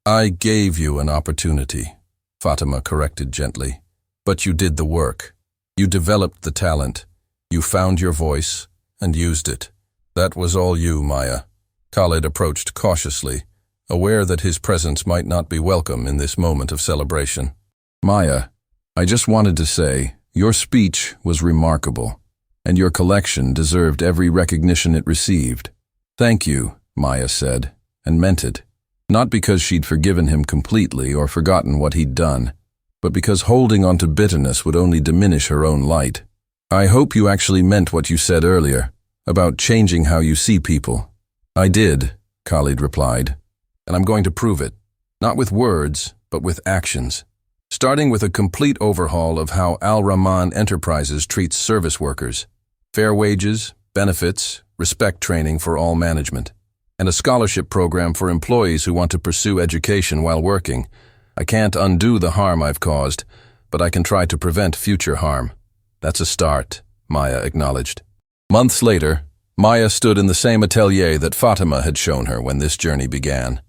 I gave you an opportunity, Fatima corrected gently. But you did the work. You developed the talent. You found your voice and used it. That was all you, Maya. Khalid approached cautiously, aware that his presence might not be welcome in this moment of celebration. Maya, I just wanted to say, your speech was remarkable, and your collection deserved every recognition it received. Thank you, Maya said, and meant it. Not because she'd forgiven him completely or forgotten what he'd done, but because holding on to bitterness would only diminish her own light. I hope you actually meant what you said earlier, about changing how you see people. I did, Khalid replied, and I'm going to prove it. Not with words, but with actions. Starting with a complete overhaul of how Al Rahman Enterprises treats service workers. Fair wages, benefits, respect training for all management, and a scholarship program for employees who want to pursue education while working. I can't undo the harm I've caused, but I can try to prevent future harm. That's a start, Maya acknowledged. Months later, Maya stood in the same atelier that Fatima had shown her when this journey began.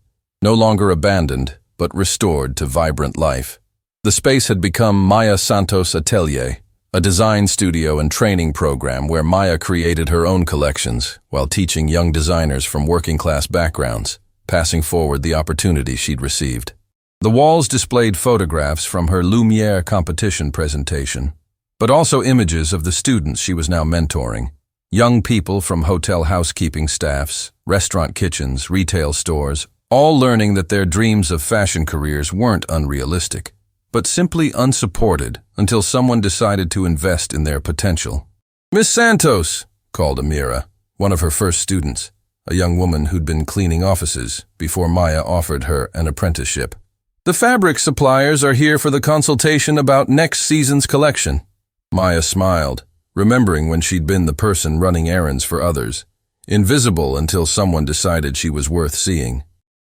No longer abandoned, but restored to vibrant life. The space had become Maya Santos Atelier, a design studio and training program where Maya created her own collections while teaching young designers from working-class backgrounds, passing forward the opportunity she'd received. The walls displayed photographs from her Lumiere competition presentation, but also images of the students she was now mentoring, young people from hotel housekeeping staffs, restaurant kitchens, retail stores, all learning that their dreams of fashion careers weren't unrealistic, but simply unsupported until someone decided to invest in their potential. "Miss Santos," called Amira, one of her first students, a young woman who'd been cleaning offices before Maya offered her an apprenticeship. "The fabric suppliers are here for the consultation about next season's collection." Maya smiled, remembering when she'd been the person running errands for others, invisible until someone decided she was worth seeing.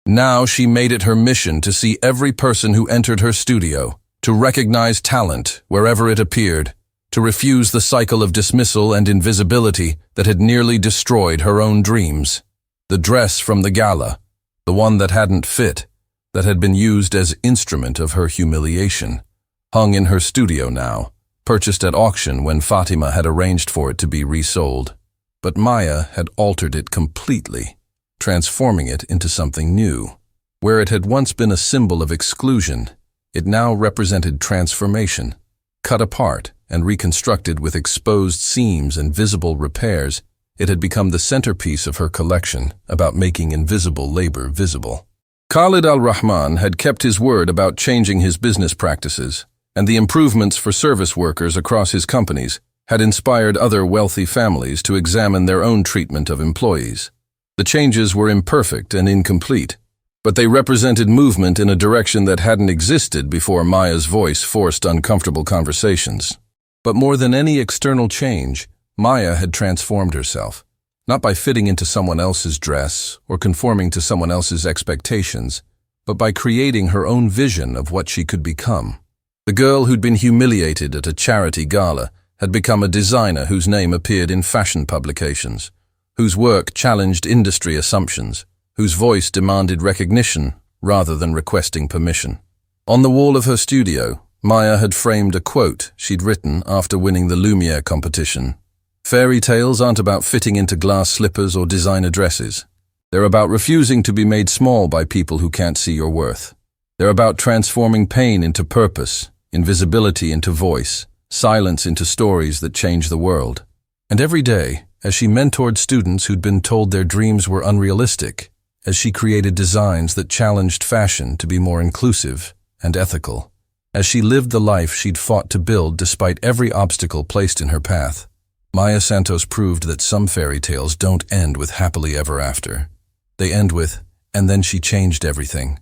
Now she made it her mission to see every person who entered her studio, to recognize talent wherever it appeared, to refuse the cycle of dismissal and invisibility that had nearly destroyed her own dreams. The dress from the gala, the one that hadn't fit, that had been used as instrument of her humiliation, hung in her studio now, purchased at auction when Fatima had arranged for it to be resold. But Maya had altered it completely, transforming it into something new. Where it had once been a symbol of exclusion, it now represented transformation. Cut apart and reconstructed with exposed seams and visible repairs, it had become the centerpiece of her collection about making invisible labor visible. Khalid al-Rahman had kept his word about changing his business practices, and the improvements for service workers across his companies had inspired other wealthy families to examine their own treatment of employees. The changes were imperfect and incomplete, but they represented movement in a direction that hadn't existed before Maya's voice forced uncomfortable conversations. But more than any external change, Maya had transformed herself, not by fitting into someone else's dress or conforming to someone else's expectations, but by creating her own vision of what she could become. The girl who'd been humiliated at a charity gala had become a designer whose name appeared in fashion publications, whose work challenged industry assumptions, whose voice demanded recognition rather than requesting permission. On the wall of her studio, Maya had framed a quote she'd written after winning the Lumiere competition. "Fairy tales aren't about fitting into glass slippers or designer dresses. They're about refusing to be made small by people who can't see your worth. They're about transforming pain into purpose, invisibility into voice, silence into stories that change the world." And every day, as she mentored students who'd been told their dreams were unrealistic, as she created designs that challenged fashion to be more inclusive and ethical, as she lived the life she'd fought to build despite every obstacle placed in her path, Maya Santos proved that some fairy tales don't end with happily ever after. They end with, "and then she changed everything."